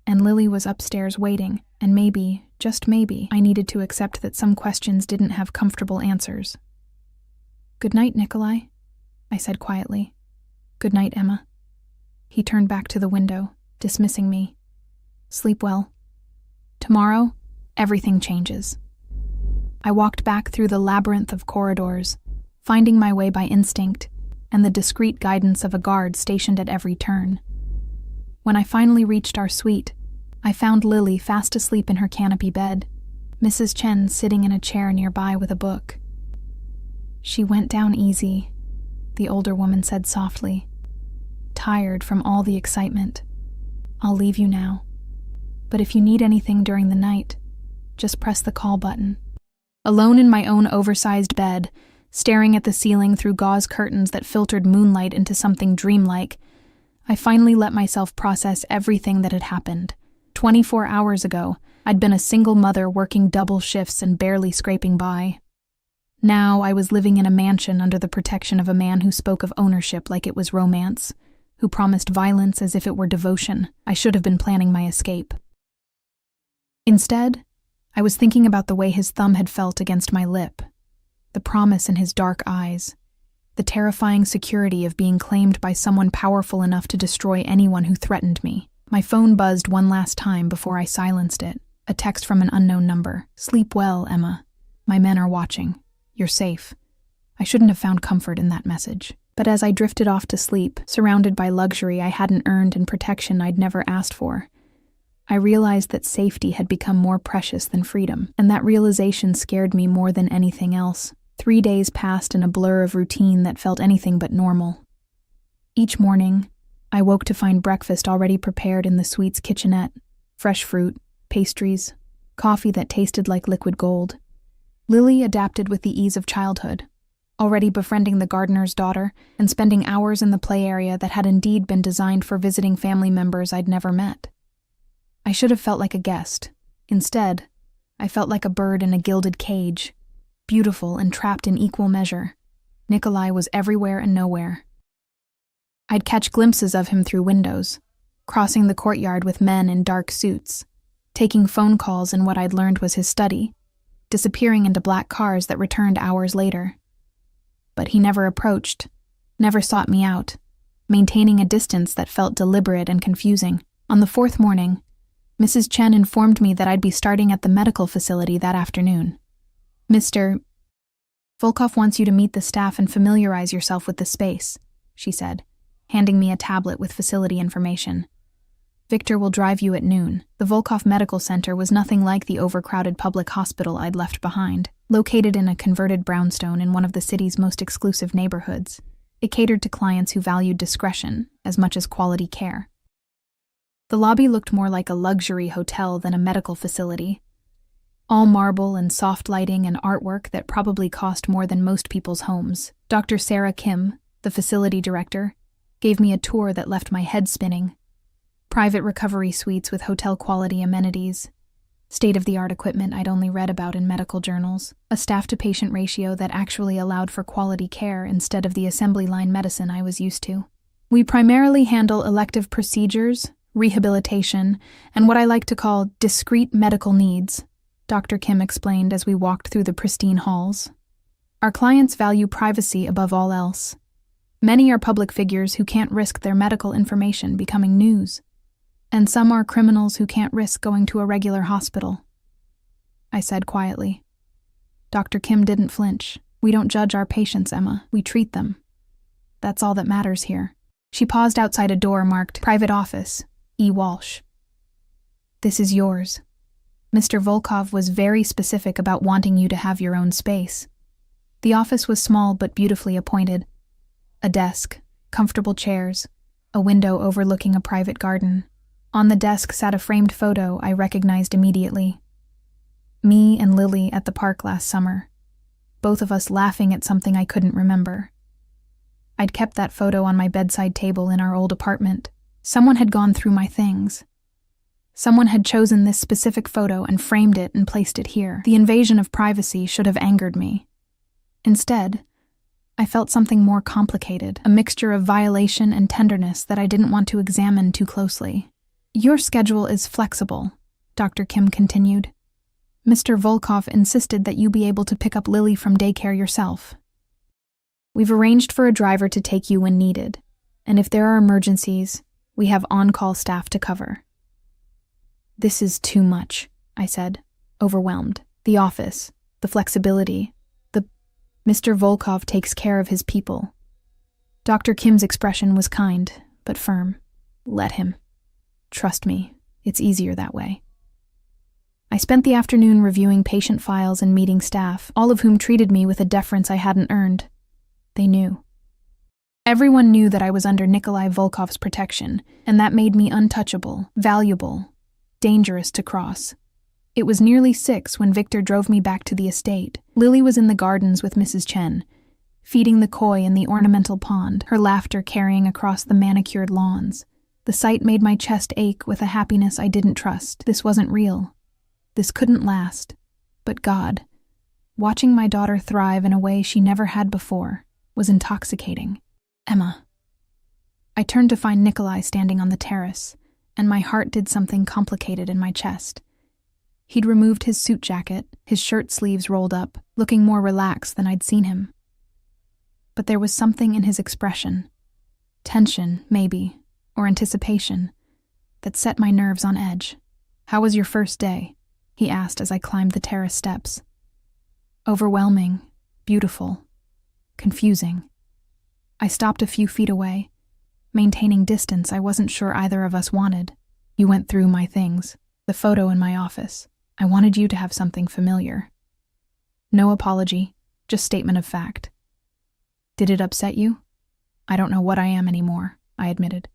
and Lily was upstairs waiting, and maybe, just maybe, I needed to accept that some questions didn't have comfortable answers. "Good night, Nikolai," I said quietly. "Good night, Emma." He turned back to the window, dismissing me. "Sleep well. Tomorrow, everything changes." I walked back through the labyrinth of corridors, finding my way by instinct and the discreet guidance of a guard stationed at every turn. When I finally reached our suite, I found Lily fast asleep in her canopy bed, Mrs. Chen sitting in a chair nearby with a book. "She went down easy," the older woman said softly. "Tired from all the excitement. I'll leave you now. But if you need anything during the night, just press the call button." Alone in my own oversized bed, staring at the ceiling through gauze curtains that filtered moonlight into something dreamlike, I finally let myself process everything that had happened. 24 hours ago, I'd been a single mother working double shifts and barely scraping by. Now I was living in a mansion under the protection of a man who spoke of ownership like it was romance, who promised violence as if it were devotion. I should have been planning my escape. Instead, I was thinking about the way his thumb had felt against my lip, the promise in his dark eyes, the terrifying security of being claimed by someone powerful enough to destroy anyone who threatened me. My phone buzzed one last time before I silenced it, a text from an unknown number. "Sleep well, Emma. My men are watching. You're safe." I shouldn't have found comfort in that message. But as I drifted off to sleep, surrounded by luxury I hadn't earned and protection I'd never asked for, I realized that safety had become more precious than freedom, and that realization scared me more than anything else. 3 days passed in a blur of routine that felt anything but normal. Each morning, I woke to find breakfast already prepared in the suite's kitchenette, fresh fruit, pastries, coffee that tasted like liquid gold. Lily adapted with the ease of childhood, already befriending the gardener's daughter and spending hours in the play area that had indeed been designed for visiting family members I'd never met. I should have felt like a guest. Instead, I felt like a bird in a gilded cage, beautiful and trapped in equal measure. Nikolai was everywhere and nowhere. I'd catch glimpses of him through windows, crossing the courtyard with men in dark suits, taking phone calls in what I'd learned was his study, disappearing into black cars that returned hours later. But he never approached, never sought me out, maintaining a distance that felt deliberate and confusing. On the 4th morning, Mrs. Chen informed me that I'd be starting at the medical facility that afternoon. "Mr. Volkov wants you to meet the staff and familiarize yourself with the space," she said, handing me a tablet with facility information. "Victor will drive you at noon." The Volkov Medical Center was nothing like the overcrowded public hospital I'd left behind. Located in a converted brownstone in one of the city's most exclusive neighborhoods, it catered to clients who valued discretion as much as quality care. The lobby looked more like a luxury hotel than a medical facility. All marble and soft lighting and artwork that probably cost more than most people's homes. Dr. Sarah Kim, the facility director, gave me a tour that left my head spinning. Private recovery suites with hotel-quality amenities, state-of-the-art equipment I'd only read about in medical journals, a staff-to-patient ratio that actually allowed for quality care instead of the assembly line medicine I was used to. "We primarily handle elective procedures, rehabilitation, and what I like to call discrete medical needs," Dr. Kim explained as we walked through the pristine halls. "Our clients value privacy above all else. Many are public figures who can't risk their medical information becoming news, and some are criminals who can't risk going to a regular hospital," I said quietly. Dr. Kim didn't flinch. "We don't judge our patients, Emma. We treat them. That's all that matters here." She paused outside a door marked Private Office, E. Walsh. "This is yours. Mr. Volkov was very specific about wanting you to have your own space." The office was small but beautifully appointed. A desk, comfortable chairs, a window overlooking a private garden. On the desk sat a framed photo I recognized immediately. Me and Lily at the park last summer, both of us laughing at something I couldn't remember. I'd kept that photo on my bedside table in our old apartment. Someone had gone through my things. Someone had chosen this specific photo and framed it and placed it here. The invasion of privacy should have angered me. Instead, I felt something more complicated, a mixture of violation and tenderness that I didn't want to examine too closely. Your schedule is flexible, Dr. Kim continued. Mr. Volkov insisted that you be able to pick up Lily from daycare yourself. We've arranged for a driver to take you when needed, and if there are emergencies, we have on-call staff to cover. This is too much, I said, overwhelmed. The office, the flexibility, Mr. Volkov takes care of his people. Dr. Kim's expression was kind, but firm. Let him. Trust me, it's easier that way. I spent the afternoon reviewing patient files and meeting staff, all of whom treated me with a deference I hadn't earned. They knew. Everyone knew that I was under Nikolai Volkov's protection, and that made me untouchable, valuable, dangerous to cross. It was nearly 6 when Victor drove me back to the estate. Lily was in the gardens with Mrs. Chen, feeding the koi in the ornamental pond, her laughter carrying across the manicured lawns. The sight made my chest ache with a happiness I didn't trust. This wasn't real. This couldn't last. But God, watching my daughter thrive in a way she never had before, was intoxicating. Emma. I turned to find Nikolai standing on the terrace, and my heart did something complicated in my chest. He'd removed his suit jacket, his shirt sleeves rolled up, looking more relaxed than I'd seen him. But there was something in his expression, tension, maybe, or anticipation, that set my nerves on edge. How was your first day? He asked as I climbed the terrace steps. Overwhelming, beautiful, confusing. I stopped a few feet away, maintaining distance I wasn't sure either of us wanted. You went through my things, the photo in my office. I wanted you to have something familiar. No apology, just statement of fact. Did it upset you? I don't know what I am anymore, I admitted.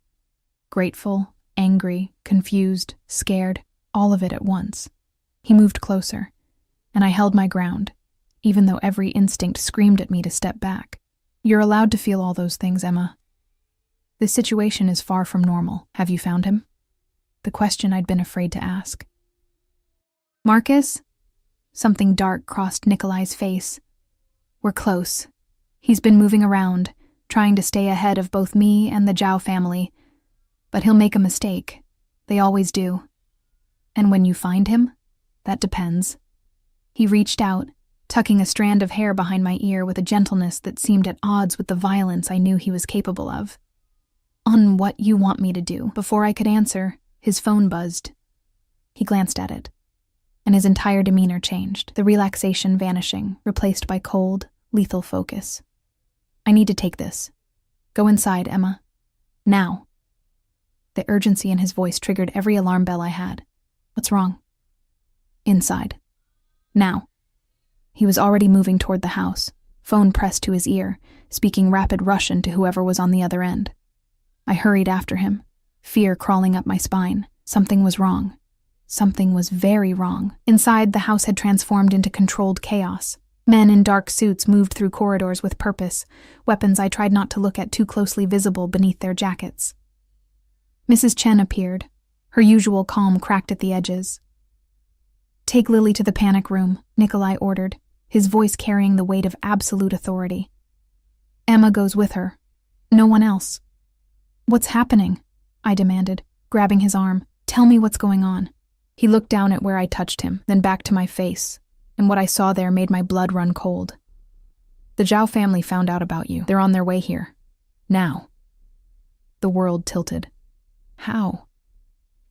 Grateful, angry, confused, scared, all of it at once. He moved closer, and I held my ground, even though every instinct screamed at me to step back. You're allowed to feel all those things, Emma. This situation is far from normal. Have you found him? The question I'd been afraid to ask. Marcus? Something dark crossed Nikolai's face. We're close. He's been moving around, trying to stay ahead of both me and the Zhao family. But he'll make a mistake. They always do. And when you find him, that depends. He reached out, tucking a strand of hair behind my ear with a gentleness that seemed at odds with the violence I knew he was capable of. On what you want me to do. Before I could answer, his phone buzzed. He glanced at it, and his entire demeanor changed, the relaxation vanishing, replaced by cold, lethal focus. I need to take this. Go inside, Emma. Now. The urgency in his voice triggered every alarm bell I had. What's wrong? Inside. Now. He was already moving toward the house, phone pressed to his ear, speaking rapid Russian to whoever was on the other end. I hurried after him, fear crawling up my spine. Something was wrong. Something was very wrong. Inside, the house had transformed into controlled chaos. Men in dark suits moved through corridors with purpose, weapons I tried not to look at too closely visible beneath their jackets. Mrs. Chen appeared, her usual calm cracked at the edges. Take Lily to the panic room, Nikolai ordered, his voice carrying the weight of absolute authority. Emma goes with her. No one else. What's happening? I demanded, grabbing his arm. Tell me what's going on. He looked down at where I touched him, then back to my face, and what I saw there made my blood run cold. The Zhao family found out about you. They're on their way here. Now. The world tilted. How?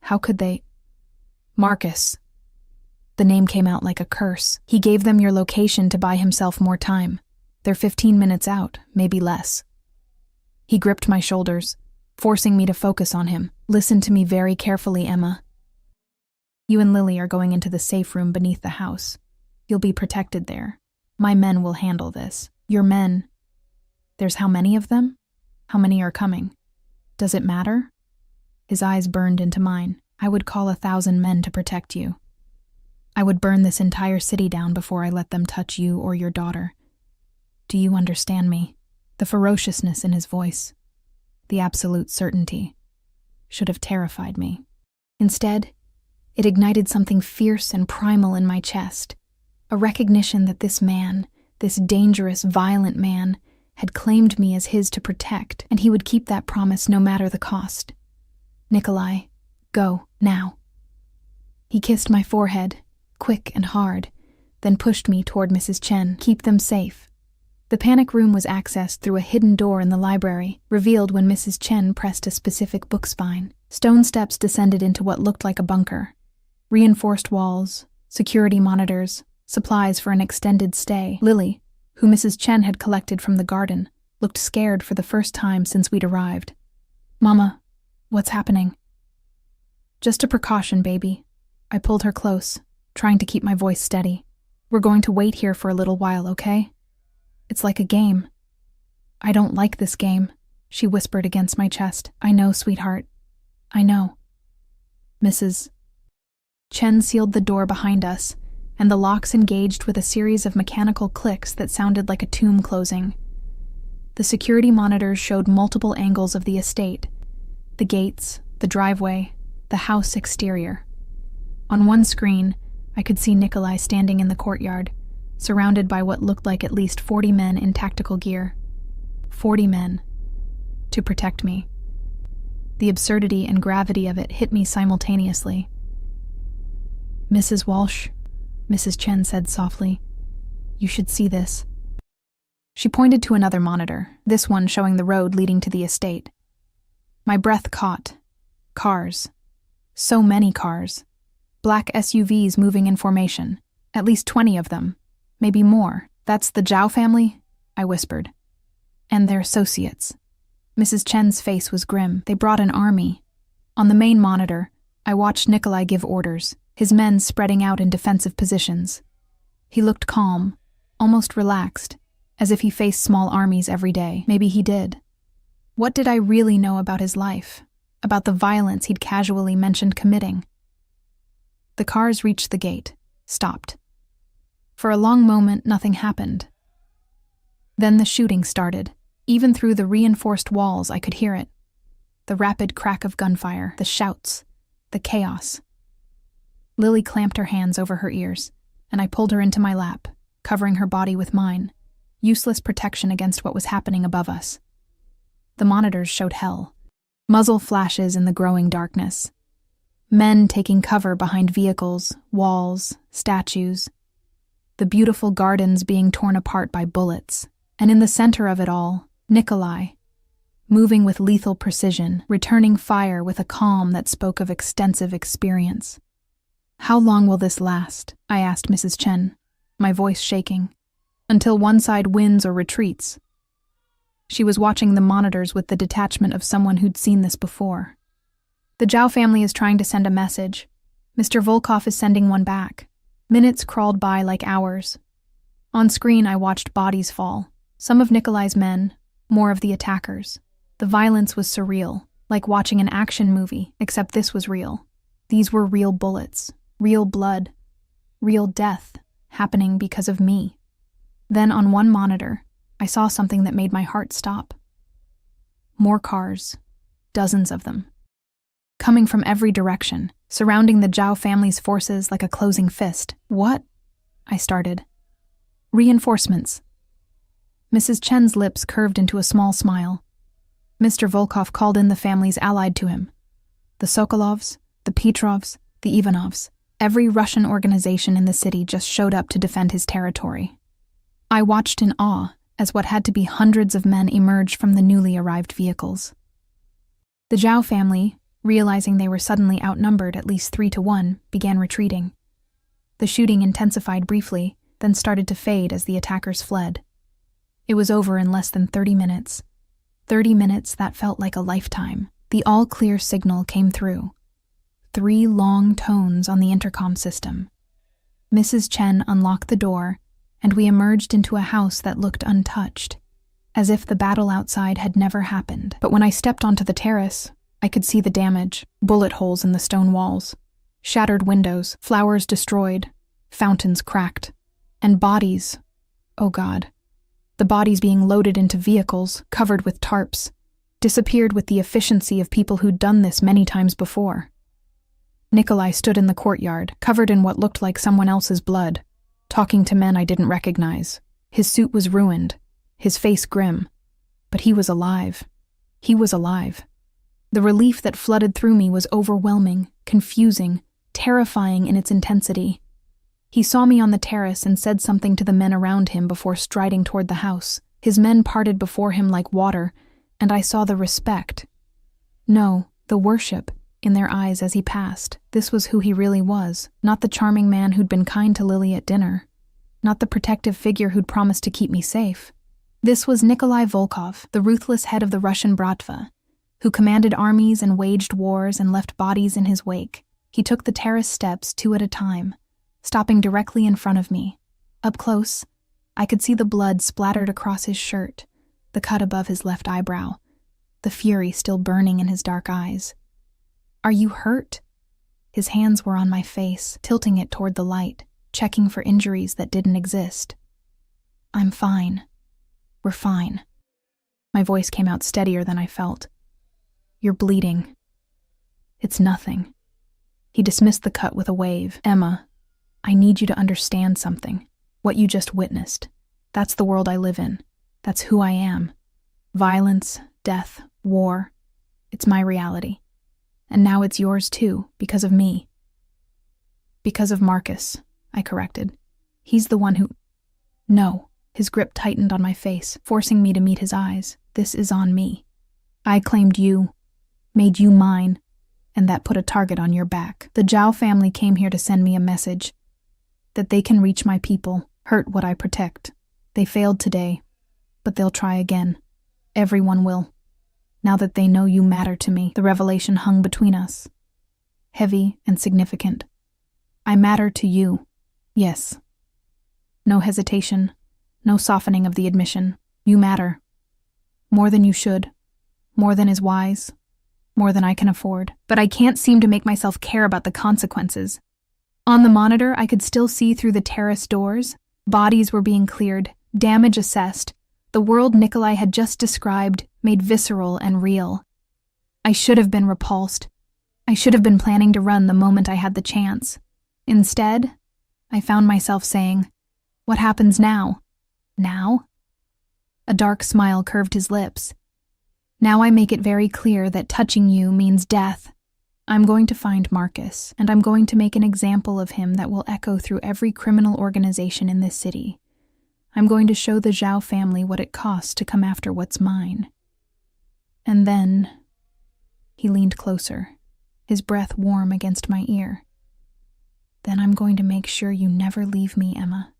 How could they? Marcus. The name came out like a curse. He gave them your location to buy himself more time. They're 15 minutes out, maybe less. He gripped my shoulders, forcing me to focus on him. Listen to me very carefully, Emma. You and Lily are going into the safe room beneath the house. You'll be protected there. My men will handle this. Your men. There's how many of them? How many are coming? Does it matter? His eyes burned into mine. I would call 1,000 men to protect you. I would burn this entire city down before I let them touch you or your daughter. Do you understand me? The ferociousness in his voice, the absolute certainty, should have terrified me. Instead, it ignited something fierce and primal in my chest, a recognition that this man, this dangerous, violent man, had claimed me as his to protect, and he would keep that promise no matter the cost. Nikolai, Go, now." He kissed my forehead, quick and hard, then pushed me toward Mrs. Chen. "Keep them safe." The panic room was accessed through a hidden door in the library, revealed when Mrs. Chen pressed a specific book spine. Stone steps descended into what looked like a bunker. Reinforced walls, security monitors, supplies for an extended stay. Lily, who Mrs. Chen had collected from the garden, looked scared for the first time since we'd arrived. "Mama, what's happening?" "Just a precaution, baby." I pulled her close, trying to keep my voice steady. "We're going to wait here for a little while, okay? It's like a game." "I don't like this game," she whispered against my chest. "I know, sweetheart. I know." Mrs. Chen sealed the door behind us, and the locks engaged with a series of mechanical clicks that sounded like a tomb closing. The security monitors showed multiple angles of the estate: the gates, the driveway, the house exterior. On one screen, I could see Nikolai standing in the courtyard, surrounded by what looked like at least 40 men in tactical gear. 40 men. To protect me. The absurdity and gravity of it hit me simultaneously. "Mrs. Walsh," Mrs. Chen said softly, "you should see this." She pointed to another monitor, this one showing the road leading to the estate. My breath caught. Cars. So many cars. Black SUVs moving in formation. At least 20 of them. Maybe more. "That's the Zhao family?" I whispered. "And their associates." Mrs. Chen's face was grim. "They brought an army." On the main monitor, I watched Nikolai give orders, his men spreading out in defensive positions. He looked calm, almost relaxed, as if he faced small armies every day. Maybe he did. What did I really know about his life? About the violence he'd casually mentioned committing? The cars reached the gate, stopped. For a long moment, nothing happened. Then the shooting started. Even through the reinforced walls, I could hear it. The rapid crack of gunfire, the shouts, the chaos. Lily clamped her hands over her ears, and I pulled her into my lap, covering her body with mine, useless protection against what was happening above us. The monitors showed hell. Muzzle flashes in the growing darkness. Men taking cover behind vehicles, walls, statues. The beautiful gardens being torn apart by bullets. And in the center of it all, Nikolai, moving with lethal precision, returning fire with a calm that spoke of extensive experience. "How long will this last?" I asked Mrs. Chen, my voice shaking. "Until one side wins or retreats." She was watching the monitors with the detachment of someone who'd seen this before. "The Zhao family is trying to send a message. Mr. Volkov is sending one back." Minutes crawled by like hours. On screen, I watched bodies fall. Some of Nikolai's men, more of the attackers. The violence was surreal, like watching an action movie, except this was real. These were real bullets, real blood, real death, happening because of me. Then on one monitor, I saw something that made my heart stop. More cars, dozens of them. Coming from every direction, surrounding the Zhao family's forces like a closing fist. "What?" I started. "Reinforcements." Mrs. Chen's lips curved into a small smile. Mr. Volkov called in the families allied to him. The Sokolovs, the Petrovs, the Ivanovs. Every Russian organization in the city just showed up to defend his territory. I watched in awe as what had to be hundreds of men emerged from the newly arrived vehicles. The Zhao family, realizing they were suddenly outnumbered at least 3-1, began retreating. The shooting intensified briefly, then started to fade as the attackers fled. It was over in less than 30 minutes. 30 minutes that felt like a lifetime. The all-clear signal came through. 3 long tones on the intercom system. Mrs. Chen unlocked the door, and we emerged into a house that looked untouched, as if the battle outside had never happened. But when I stepped onto the terrace, I could see the damage, bullet holes in the stone walls, shattered windows, flowers destroyed, fountains cracked, and bodies. Oh God. The bodies being loaded into vehicles, covered with tarps, disappeared with the efficiency of people who'd done this many times before. Nikolai stood in the courtyard, covered in what looked like someone else's blood, talking to men I didn't recognize. His suit was ruined, his face grim, but he was alive. He was alive. The relief that flooded through me was overwhelming, confusing, terrifying in its intensity. He saw me on the terrace and said something to the men around him before striding toward the house. His men parted before him like water, and I saw the respect. No, the worship in their eyes as he passed. This was who he really was, not the charming man who'd been kind to Lily at dinner, not the protective figure who'd promised to keep me safe. This was Nikolai Volkov, the ruthless head of the Russian Bratva, who commanded armies and waged wars and left bodies in his wake. He took the terrace steps 2 at a time, stopping directly in front of me. Up close, I could see the blood splattered across his shirt, the cut above his left eyebrow, the fury still burning in his dark eyes. "Are you hurt?" His hands were on my face, tilting it toward the light, checking for injuries that didn't exist. "I'm fine. We're fine." My voice came out steadier than I felt. "You're bleeding." "It's nothing." He dismissed the cut with a wave. "Emma, I need you to understand something. What you just witnessed. That's the world I live in. That's who I am. Violence, death, war. It's my reality. And now it's yours too, because of me." "Because of Marcus," I corrected. "He's the one who—" "No." His grip tightened on my face, forcing me to meet his eyes. "This is on me. I claimed you, made you mine, and that put a target on your back. The Zhao family came here to send me a message. That they can reach my people, hurt what I protect. They failed today, but they'll try again. Everyone will. Now that they know you matter to me." The revelation hung between us, heavy and significant. "I matter to you. Yes." No hesitation, no softening of the admission. "You matter. More than you should. More than is wise. More than I can afford. But I can't seem to make myself care about the consequences." On the monitor, I could still see through the terrace doors. Bodies were being cleared, damage assessed. The world Nikolai had just described made visceral and real. I should have been repulsed. I should have been planning to run the moment I had the chance. Instead, I found myself saying, "What happens now?" "Now?" A dark smile curved his lips. "Now I make it very clear that touching you means death. I'm going to find Marcus, and I'm going to make an example of him that will echo through every criminal organization in this city. I'm going to show the Zhao family what it costs to come after what's mine. And then..." He leaned closer, his breath warm against my ear. "Then I'm going to make sure you never leave me, Emma,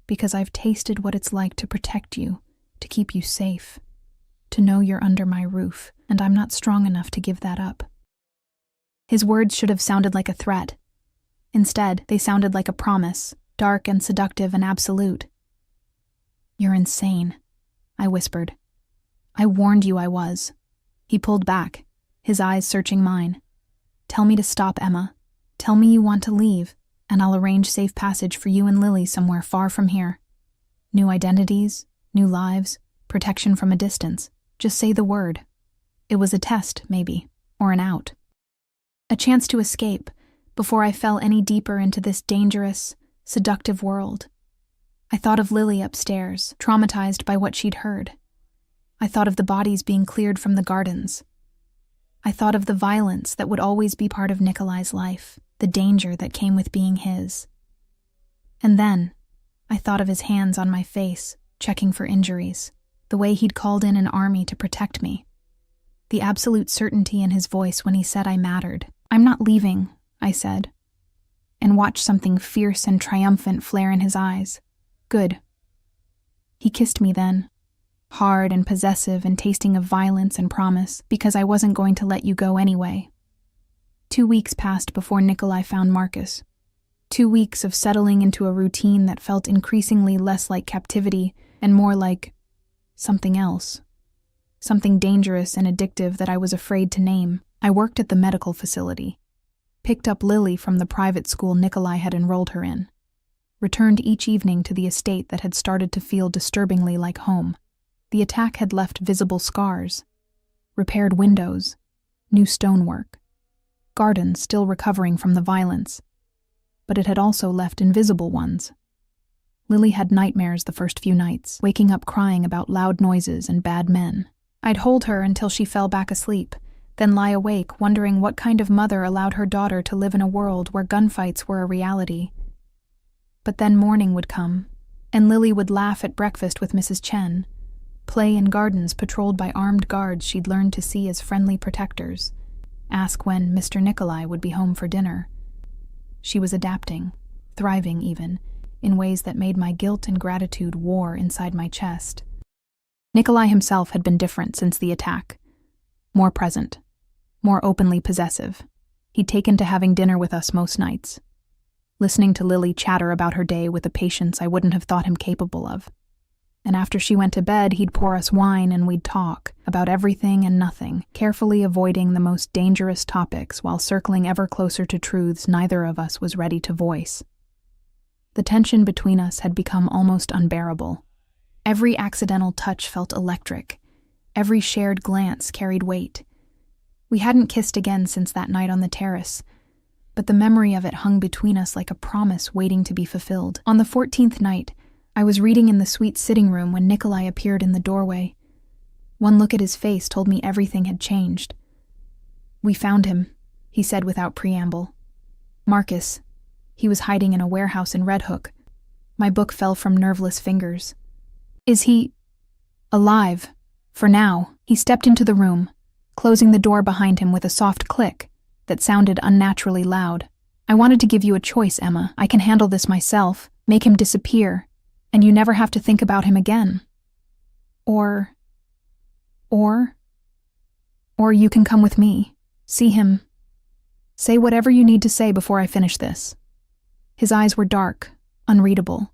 because I've tasted what it's like to protect you, to keep you safe, to know you're under my roof, and I'm not strong enough to give that up." His words should have sounded like a threat. Instead, they sounded like a promise, dark and seductive and absolute. "You're insane," I whispered. "I warned you I was." He pulled back, his eyes searching mine. "Tell me to stop, Emma. Tell me you want to leave, and I'll arrange safe passage for you and Lily somewhere far from here. New identities, new lives, protection from a distance. Just say the word." It was a test, maybe, or an out. A chance to escape before I fell any deeper into this dangerous, seductive world. I thought of Lily upstairs, traumatized by what she'd heard. I thought of the bodies being cleared from the gardens. I thought of the violence that would always be part of Nikolai's life, the danger that came with being his. And then, I thought of his hands on my face, checking for injuries, the way he'd called in an army to protect me, the absolute certainty in his voice when he said I mattered. "I'm not leaving," I said, and watched something fierce and triumphant flare in his eyes. "Good." He kissed me then, hard and possessive and tasting of violence and promise, because I wasn't going to let you go anyway. 2 weeks passed before Nikolai found Marcus. 2 weeks of settling into a routine that felt increasingly less like captivity and more like something else. Something dangerous and addictive that I was afraid to name. I worked at the medical facility, picked up Lily from the private school Nikolai had enrolled her in, returned each evening to the estate that had started to feel disturbingly like home. The attack had left visible scars, repaired windows, new stonework, gardens still recovering from the violence, but it had also left invisible ones. Lily had nightmares the first few nights, waking up crying about loud noises and bad men. I'd hold her until she fell back asleep, then lie awake wondering what kind of mother allowed her daughter to live in a world where gunfights were a reality. But then morning would come, and Lily would laugh at breakfast with Mrs. Chen, play in gardens patrolled by armed guards she'd learned to see as friendly protectors, ask when Mr. Nikolai would be home for dinner. She was adapting, thriving even, in ways that made my guilt and gratitude war inside my chest. Nikolai himself had been different since the attack. More present, more openly possessive. He'd taken to having dinner with us most nights, listening to Lily chatter about her day with a patience I wouldn't have thought him capable of. And after she went to bed, he'd pour us wine and we'd talk about everything and nothing, carefully avoiding the most dangerous topics while circling ever closer to truths neither of us was ready to voice. The tension between us had become almost unbearable. Every accidental touch felt electric. Every shared glance carried weight. We hadn't kissed again since that night on the terrace, but the memory of it hung between us like a promise waiting to be fulfilled. On the 14th night, I was reading in the suite sitting room when Nikolai appeared in the doorway. One look at his face told me everything had changed. "We found him," he said without preamble. "Marcus. He was hiding in a warehouse in Red Hook." My book fell from nerveless fingers. "Is he alive? For now." He stepped into the room, closing the door behind him with a soft click that sounded unnaturally loud. "I wanted to give you a choice, Emma. I can handle this myself, make him disappear, and you never have to think about him again. Or you can come with me, see him. Say whatever you need to say before I finish this." His eyes were dark, unreadable.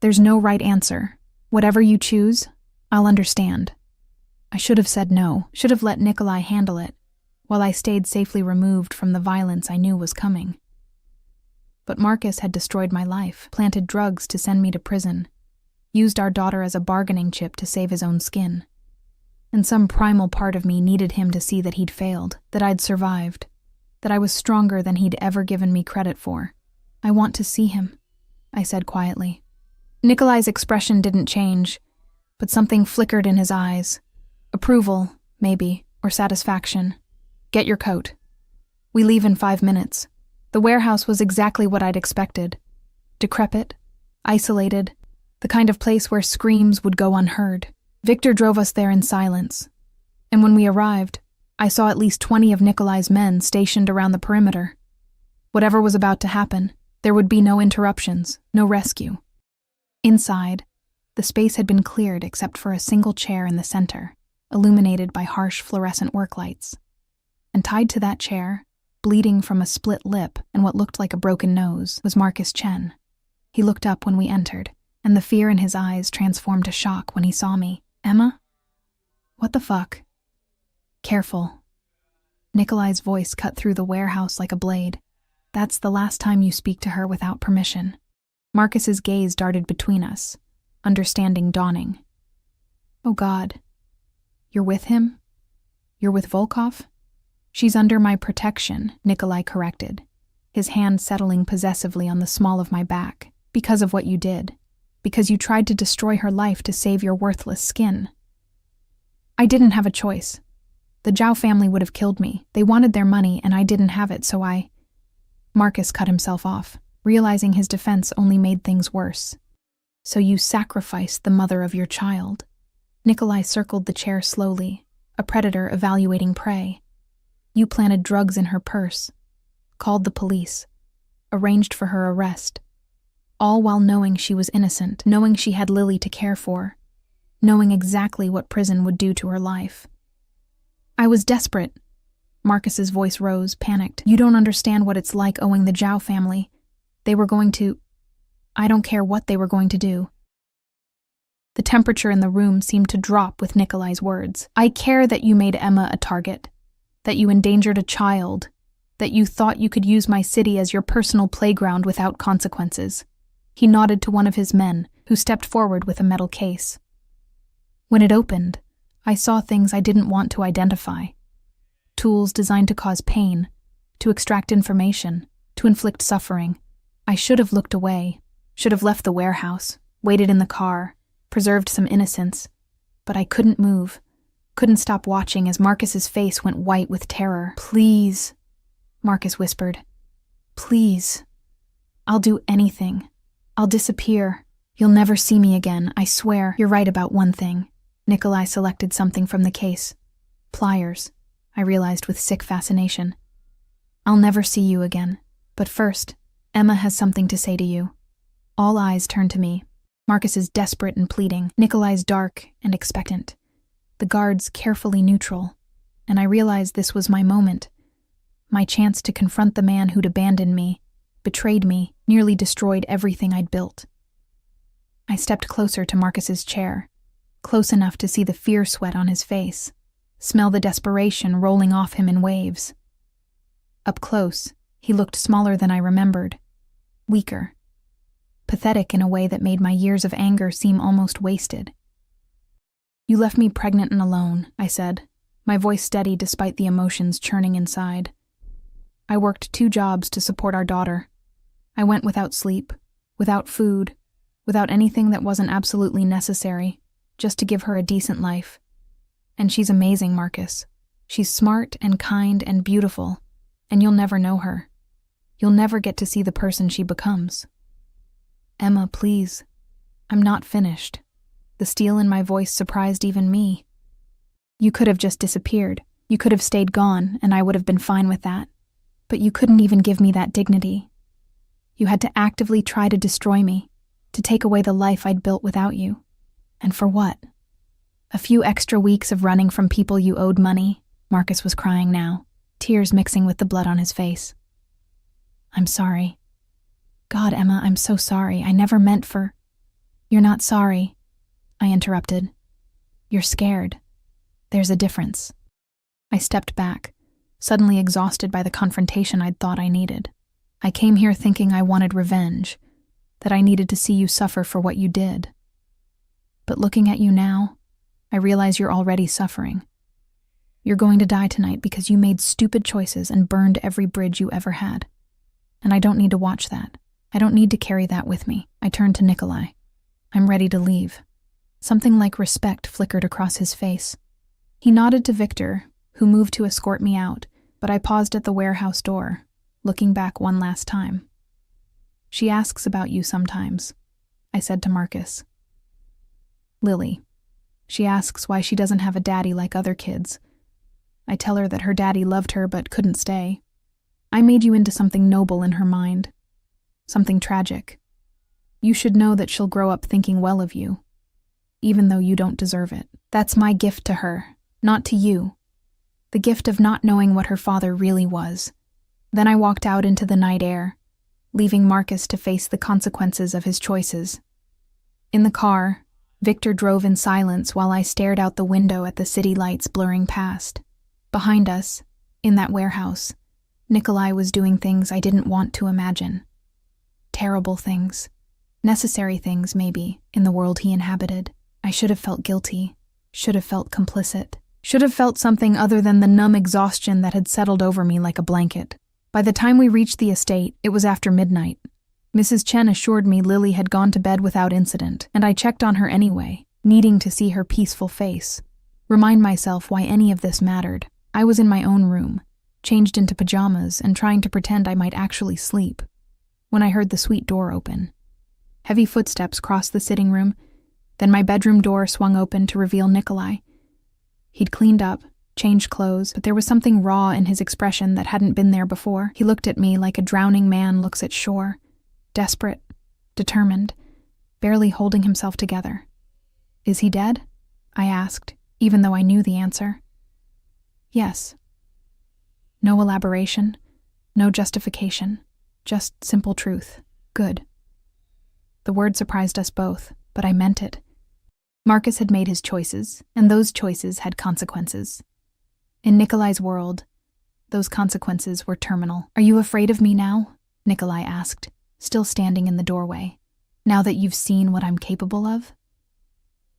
"There's no right answer. Whatever you choose, I'll understand." I should have said no, should have let Nikolai handle it, while I stayed safely removed from the violence I knew was coming. But Marcus had destroyed my life, planted drugs to send me to prison, used our daughter as a bargaining chip to save his own skin. And some primal part of me needed him to see that he'd failed, that I'd survived, that I was stronger than he'd ever given me credit for. "I want to see him," I said quietly. Nikolai's expression didn't change, but something flickered in his eyes. Approval, maybe, or satisfaction. "Get your coat. We leave in 5 minutes." The warehouse was exactly what I'd expected. Decrepit, isolated, the kind of place where screams would go unheard. Victor drove us there in silence, and when we arrived, I saw at least 20 of Nikolai's men stationed around the perimeter. Whatever was about to happen, there would be no interruptions, no rescue. Inside, the space had been cleared except for a single chair in the center, illuminated by harsh fluorescent work lights. And tied to that chair, bleeding from a split lip and what looked like a broken nose, was Marcus Chen. He looked up when we entered, and the fear in his eyes transformed to shock when he saw me. "Emma? What the fuck?" "Careful." Nikolai's voice cut through the warehouse like a blade. "That's the last time you speak to her without permission." Marcus's gaze darted between us, understanding dawning. "Oh God. You're with him? You're with Volkov?" "She's under my protection," Nikolai corrected, his hand settling possessively on the small of my back. "Because of what you did. Because you tried to destroy her life to save your worthless skin." "I didn't have a choice. The Zhao family would have killed me. They wanted their money and I didn't have it, so I—" Marcus cut himself off, realizing his defense only made things worse. "So you sacrificed the mother of your child." Nikolai circled the chair slowly, a predator evaluating prey. "You planted drugs in her purse, called the police, arranged for her arrest, all while knowing she was innocent, knowing she had Lily to care for, knowing exactly what prison would do to her life." "I was desperate." Marcus's voice rose, panicked. "You don't understand what it's like owing the Zhao family. They were going to— I don't care what they were going to do." The temperature in the room seemed to drop with Nikolai's words. "I care that you made Emma a target, that you endangered a child, that you thought you could use my city as your personal playground without consequences." He nodded to one of his men, who stepped forward with a metal case. When it opened, I saw things I didn't want to identify. Tools designed to cause pain, to extract information, to inflict suffering. I should have looked away, should have left the warehouse, waited in the car, preserved some innocence, but I couldn't move, Couldn't stop watching as Marcus's face went white with terror. "Please," Marcus whispered. "Please. I'll do anything. I'll disappear. You'll never see me again, I swear." "You're right about one thing." Nikolai selected something from the case. "Pliers," I realized with sick fascination. "I'll never see you again. But first, Emma has something to say to you." All eyes turned to me. Marcus is desperate and pleading. Nikolai's dark and expectant. The guards carefully neutral. And I realized this was my moment. My chance to confront the man who'd abandoned me, betrayed me, nearly destroyed everything I'd built. I stepped closer to Marcus's chair, close enough to see the fear sweat on his face, smell the desperation rolling off him in waves. Up close, he looked smaller than I remembered, weaker, pathetic in a way that made my years of anger seem almost wasted. "You left me pregnant and alone," I said, my voice steady despite the emotions churning inside. "I worked 2 jobs to support our daughter. I went without sleep, without food, without anything that wasn't absolutely necessary, just to give her a decent life. And she's amazing, Marcus. She's smart and kind and beautiful, and you'll never know her. You'll never get to see the person she becomes." "Emma, please. I'm not finished." The steel in my voice surprised even me. "You could have just disappeared. You could have stayed gone, and I would have been fine with that. But you couldn't even give me that dignity. You had to actively try to destroy me, to take away the life I'd built without you. And for what? A few extra weeks of running from people you owed money." Marcus was crying now, tears mixing with the blood on his face. "I'm sorry. God, Emma, I'm so sorry. I never meant for—" "You're not sorry," I interrupted. "You're scared. There's a difference." I stepped back, suddenly exhausted by the confrontation I'd thought I needed. "I came here thinking I wanted revenge, that I needed to see you suffer for what you did. But looking at you now, I realize you're already suffering. You're going to die tonight because you made stupid choices and burned every bridge you ever had. And I don't need to watch that. I don't need to carry that with me." I turned to Nikolai. "I'm ready to leave." Something like respect flickered across his face. He nodded to Victor, who moved to escort me out, but I paused at the warehouse door, looking back one last time. "She asks about you sometimes," I said to Marcus. "Lily. She asks why she doesn't have a daddy like other kids. I tell her that her daddy loved her but couldn't stay. I made you into something noble in her mind, something tragic. You should know that she'll grow up thinking well of you, even though you don't deserve it. That's my gift to her, not to you. The gift of not knowing what her father really was." Then I walked out into the night air, leaving Marcus to face the consequences of his choices. In the car, Victor drove in silence while I stared out the window at the city lights blurring past. Behind us, in that warehouse, Nikolai was doing things I didn't want to imagine. Terrible things. Necessary things, maybe, in the world he inhabited. I should have felt guilty, should have felt complicit, should have felt something other than the numb exhaustion that had settled over me like a blanket. By the time we reached the estate, it was after midnight. Mrs. Chen assured me Lily had gone to bed without incident, and I checked on her anyway, needing to see her peaceful face. Remind myself why any of this mattered. I was in my own room, changed into pajamas and trying to pretend I might actually sleep, when I heard the suite door open. Heavy footsteps crossed the sitting room, then my bedroom door swung open to reveal Nikolai. He'd cleaned up, changed clothes, but there was something raw in his expression that hadn't been there before. He looked at me like a drowning man looks at shore, desperate, determined, barely holding himself together. "Is he dead?" I asked, even though I knew the answer. "Yes." No elaboration, no justification, just simple truth. "Good." The word surprised us both, but I meant it. Marcus had made his choices, and those choices had consequences. In Nikolai's world, those consequences were terminal. "Are you afraid of me now?" Nikolai asked, still standing in the doorway. "Now that you've seen what I'm capable of?"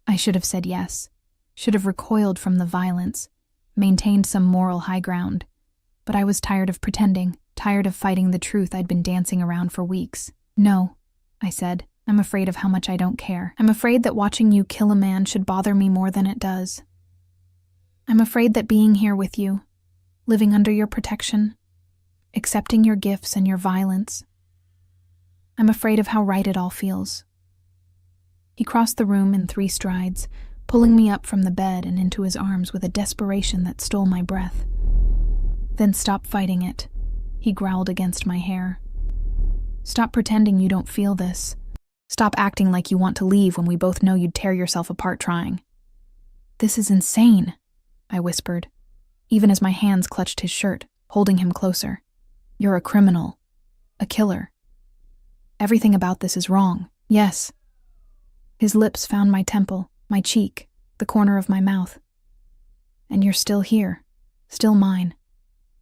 I should have said yes, should have recoiled from the violence, maintained some moral high ground. But I was tired of pretending, tired of fighting the truth I'd been dancing around for weeks. "No," I said. "I'm afraid of how much I don't care. I'm afraid that watching you kill a man should bother me more than it does." I'm afraid that being here with you, living under your protection, accepting your gifts and your violence, I'm afraid of how right it all feels. He crossed the room in 3 strides, pulling me up from the bed and into his arms with a desperation that stole my breath. Then stop fighting it, he growled against my hair. Stop pretending you don't feel this. Stop acting like you want to leave when we both know you'd tear yourself apart trying. This is insane, I whispered, even as my hands clutched his shirt, holding him closer. You're a criminal. A killer. Everything about this is wrong. Yes. His lips found my temple, my cheek, the corner of my mouth. And you're still here, still mine,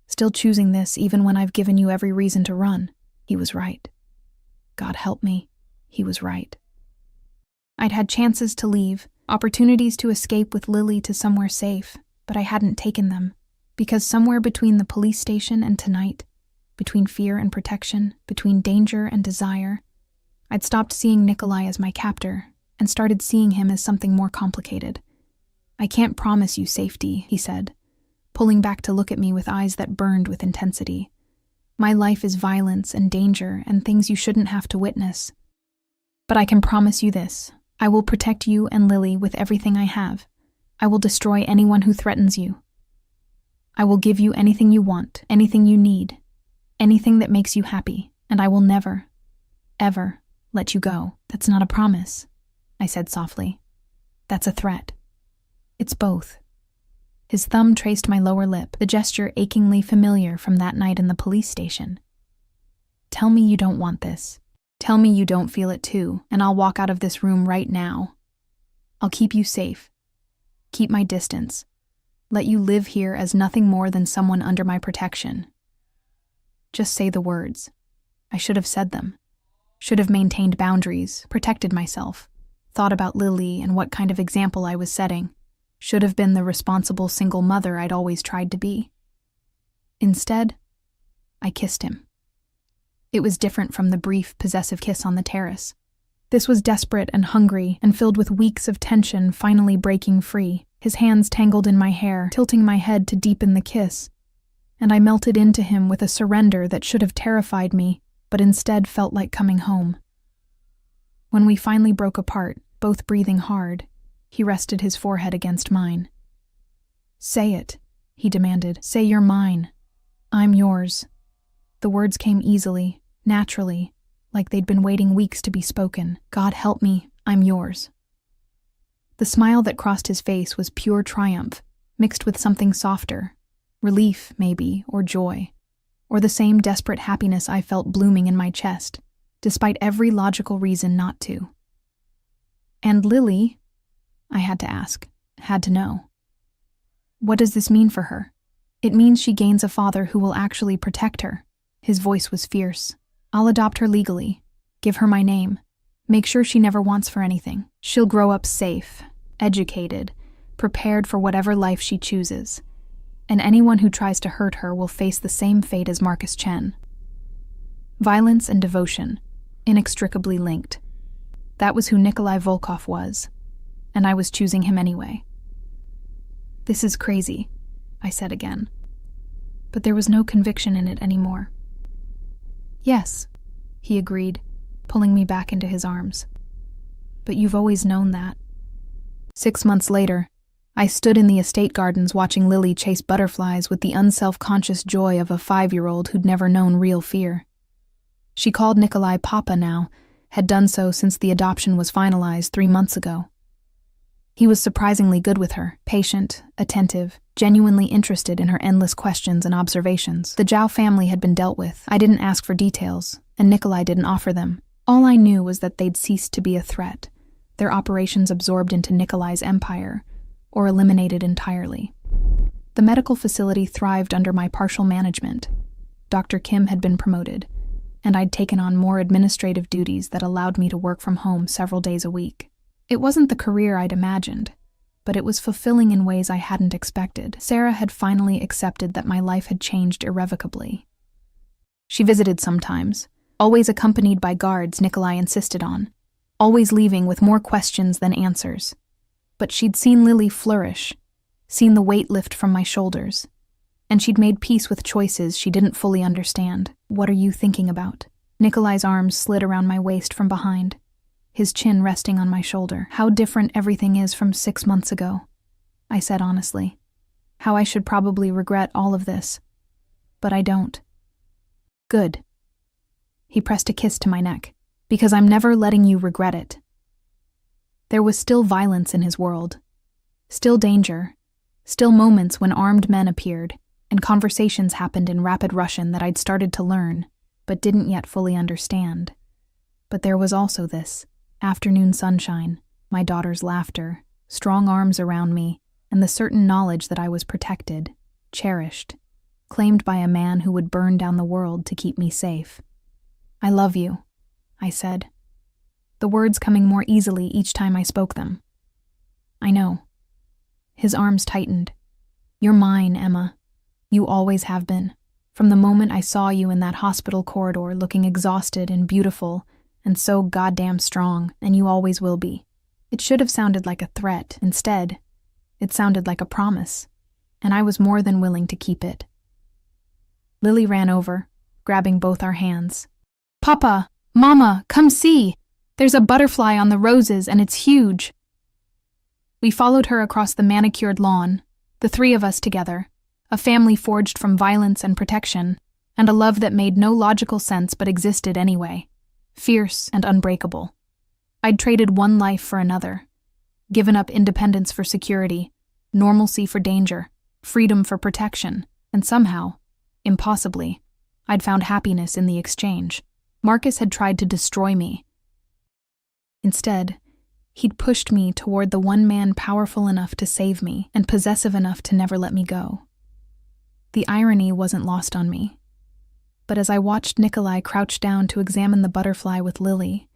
still choosing this even when I've given you every reason to run. He was right. God help me, he was right. I'd had chances to leave, opportunities to escape with Lily to somewhere safe, but I hadn't taken them, because somewhere between the police station and tonight, between fear and protection, between danger and desire, I'd stopped seeing Nikolai as my captor and started seeing him as something more complicated. I can't promise you safety, he said, pulling back to look at me with eyes that burned with intensity. My life is violence and danger and things you shouldn't have to witness. But I can promise you this. I will protect you and Lily with everything I have. I will destroy anyone who threatens you. I will give you anything you want, anything you need, anything that makes you happy, and I will never, ever let you go. That's not a promise, I said softly. That's a threat. It's both. His thumb traced my lower lip, the gesture achingly familiar from that night in the police station. Tell me you don't want this. Tell me you don't feel it too, and I'll walk out of this room right now. I'll keep you safe. Keep my distance. Let you live here as nothing more than someone under my protection. Just say the words. I should have said them. Should have maintained boundaries, protected myself, thought about Lily and what kind of example I was setting. Should have been the responsible single mother I'd always tried to be. Instead, I kissed him. It was different from the brief, possessive kiss on the terrace. This was desperate and hungry and filled with weeks of tension finally breaking free, his hands tangled in my hair, tilting my head to deepen the kiss. And I melted into him with a surrender that should have terrified me, but instead felt like coming home. When we finally broke apart, both breathing hard, he rested his forehead against mine. Say it, he demanded. Say you're mine. I'm yours. The words came easily, naturally, like they'd been waiting weeks to be spoken. God help me, I'm yours. The smile that crossed his face was pure triumph, mixed with something softer, relief, maybe, or joy, or the same desperate happiness I felt blooming in my chest, despite every logical reason not to. And Lily? I had to ask, had to know. What does this mean for her? It means she gains a father who will actually protect her. His voice was fierce. I'll adopt her legally, give her my name, make sure she never wants for anything. She'll grow up safe, educated, prepared for whatever life she chooses. And anyone who tries to hurt her will face the same fate as Marcus Chen. Violence and devotion, inextricably linked. That was who Nikolai Volkov was, and I was choosing him anyway. This is crazy, I said again. But there was no conviction in it anymore. Yes, he agreed, pulling me back into his arms. But you've always known that. 6 months later, I stood in the estate gardens watching Lily chase butterflies with the unself-conscious joy of a 5-year-old who'd never known real fear. She called Nikolai Papa now, had done so since the adoption was finalized 3 months ago. He was surprisingly good with her, patient, attentive, genuinely interested in her endless questions and observations. The Zhao family had been dealt with. I didn't ask for details, and Nikolai didn't offer them. All I knew was that they'd ceased to be a threat, their operations absorbed into Nikolai's empire, or eliminated entirely. The medical facility thrived under my partial management. Dr. Kim had been promoted, and I'd taken on more administrative duties that allowed me to work from home several days a week. It wasn't the career I'd imagined, but it was fulfilling in ways I hadn't expected. Sarah had finally accepted that my life had changed irrevocably. She visited sometimes, always accompanied by guards Nikolai insisted on, always leaving with more questions than answers. But she'd seen Lily flourish, seen the weight lift from my shoulders, and she'd made peace with choices she didn't fully understand. "What are you thinking about?" Nikolai's arms slid around my waist from behind, his chin resting on my shoulder. "How different everything is from 6 months ago," I said honestly. "How I should probably regret all of this. But I don't." "Good." He pressed a kiss to my neck. "Because I'm never letting you regret it." There was still violence in his world. Still danger. Still moments when armed men appeared, and conversations happened in rapid Russian that I'd started to learn, but didn't yet fully understand. But there was also this afternoon sunshine, my daughter's laughter, strong arms around me, and the certain knowledge that I was protected, cherished, claimed by a man who would burn down the world to keep me safe. "I love you," I said, the words coming more easily each time I spoke them. "I know." His arms tightened. "You're mine, Emma. You always have been. From the moment I saw you in that hospital corridor looking exhausted and beautiful and so goddamn strong, and you always will be." It should have sounded like a threat. Instead, it sounded like a promise, and I was more than willing to keep it. Lily ran over, grabbing both our hands. "Papa! Mama! Come see! There's a butterfly on the roses, and it's huge." We followed her across the manicured lawn, the three of us together, a family forged from violence and protection, and a love that made no logical sense but existed anyway, fierce and unbreakable. I'd traded one life for another, given up independence for security, normalcy for danger, freedom for protection, and somehow, impossibly, I'd found happiness in the exchange. Marcus had tried to destroy me. Instead, he'd pushed me toward the one man powerful enough to save me and possessive enough to never let me go. The irony wasn't lost on me. But as I watched Nikolai crouch down to examine the butterfly with Lily,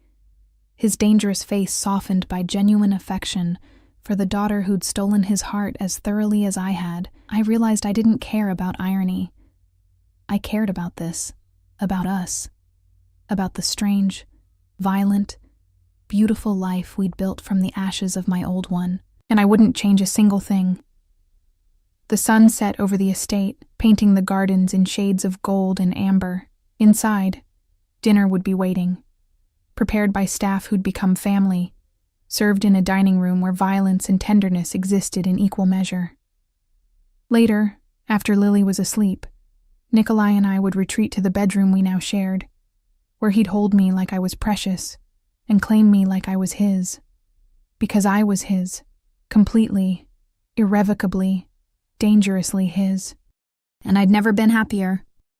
his dangerous face softened by genuine affection for the daughter who'd stolen his heart as thoroughly as I had, I realized I didn't care about irony. I cared about this, about us, about the strange, violent, beautiful life we'd built from the ashes of my old one, and I wouldn't change a single thing. The sun set over the estate, painting the gardens in shades of gold and amber. Inside, dinner would be waiting, prepared by staff who'd become family, served in a dining room where violence and tenderness existed in equal measure. Later, after Lily was asleep, Nikolai and I would retreat to the bedroom we now shared, where he'd hold me like I was precious and claim me like I was his. Because I was his, completely, irrevocably, dangerously his. And I'd never been happier.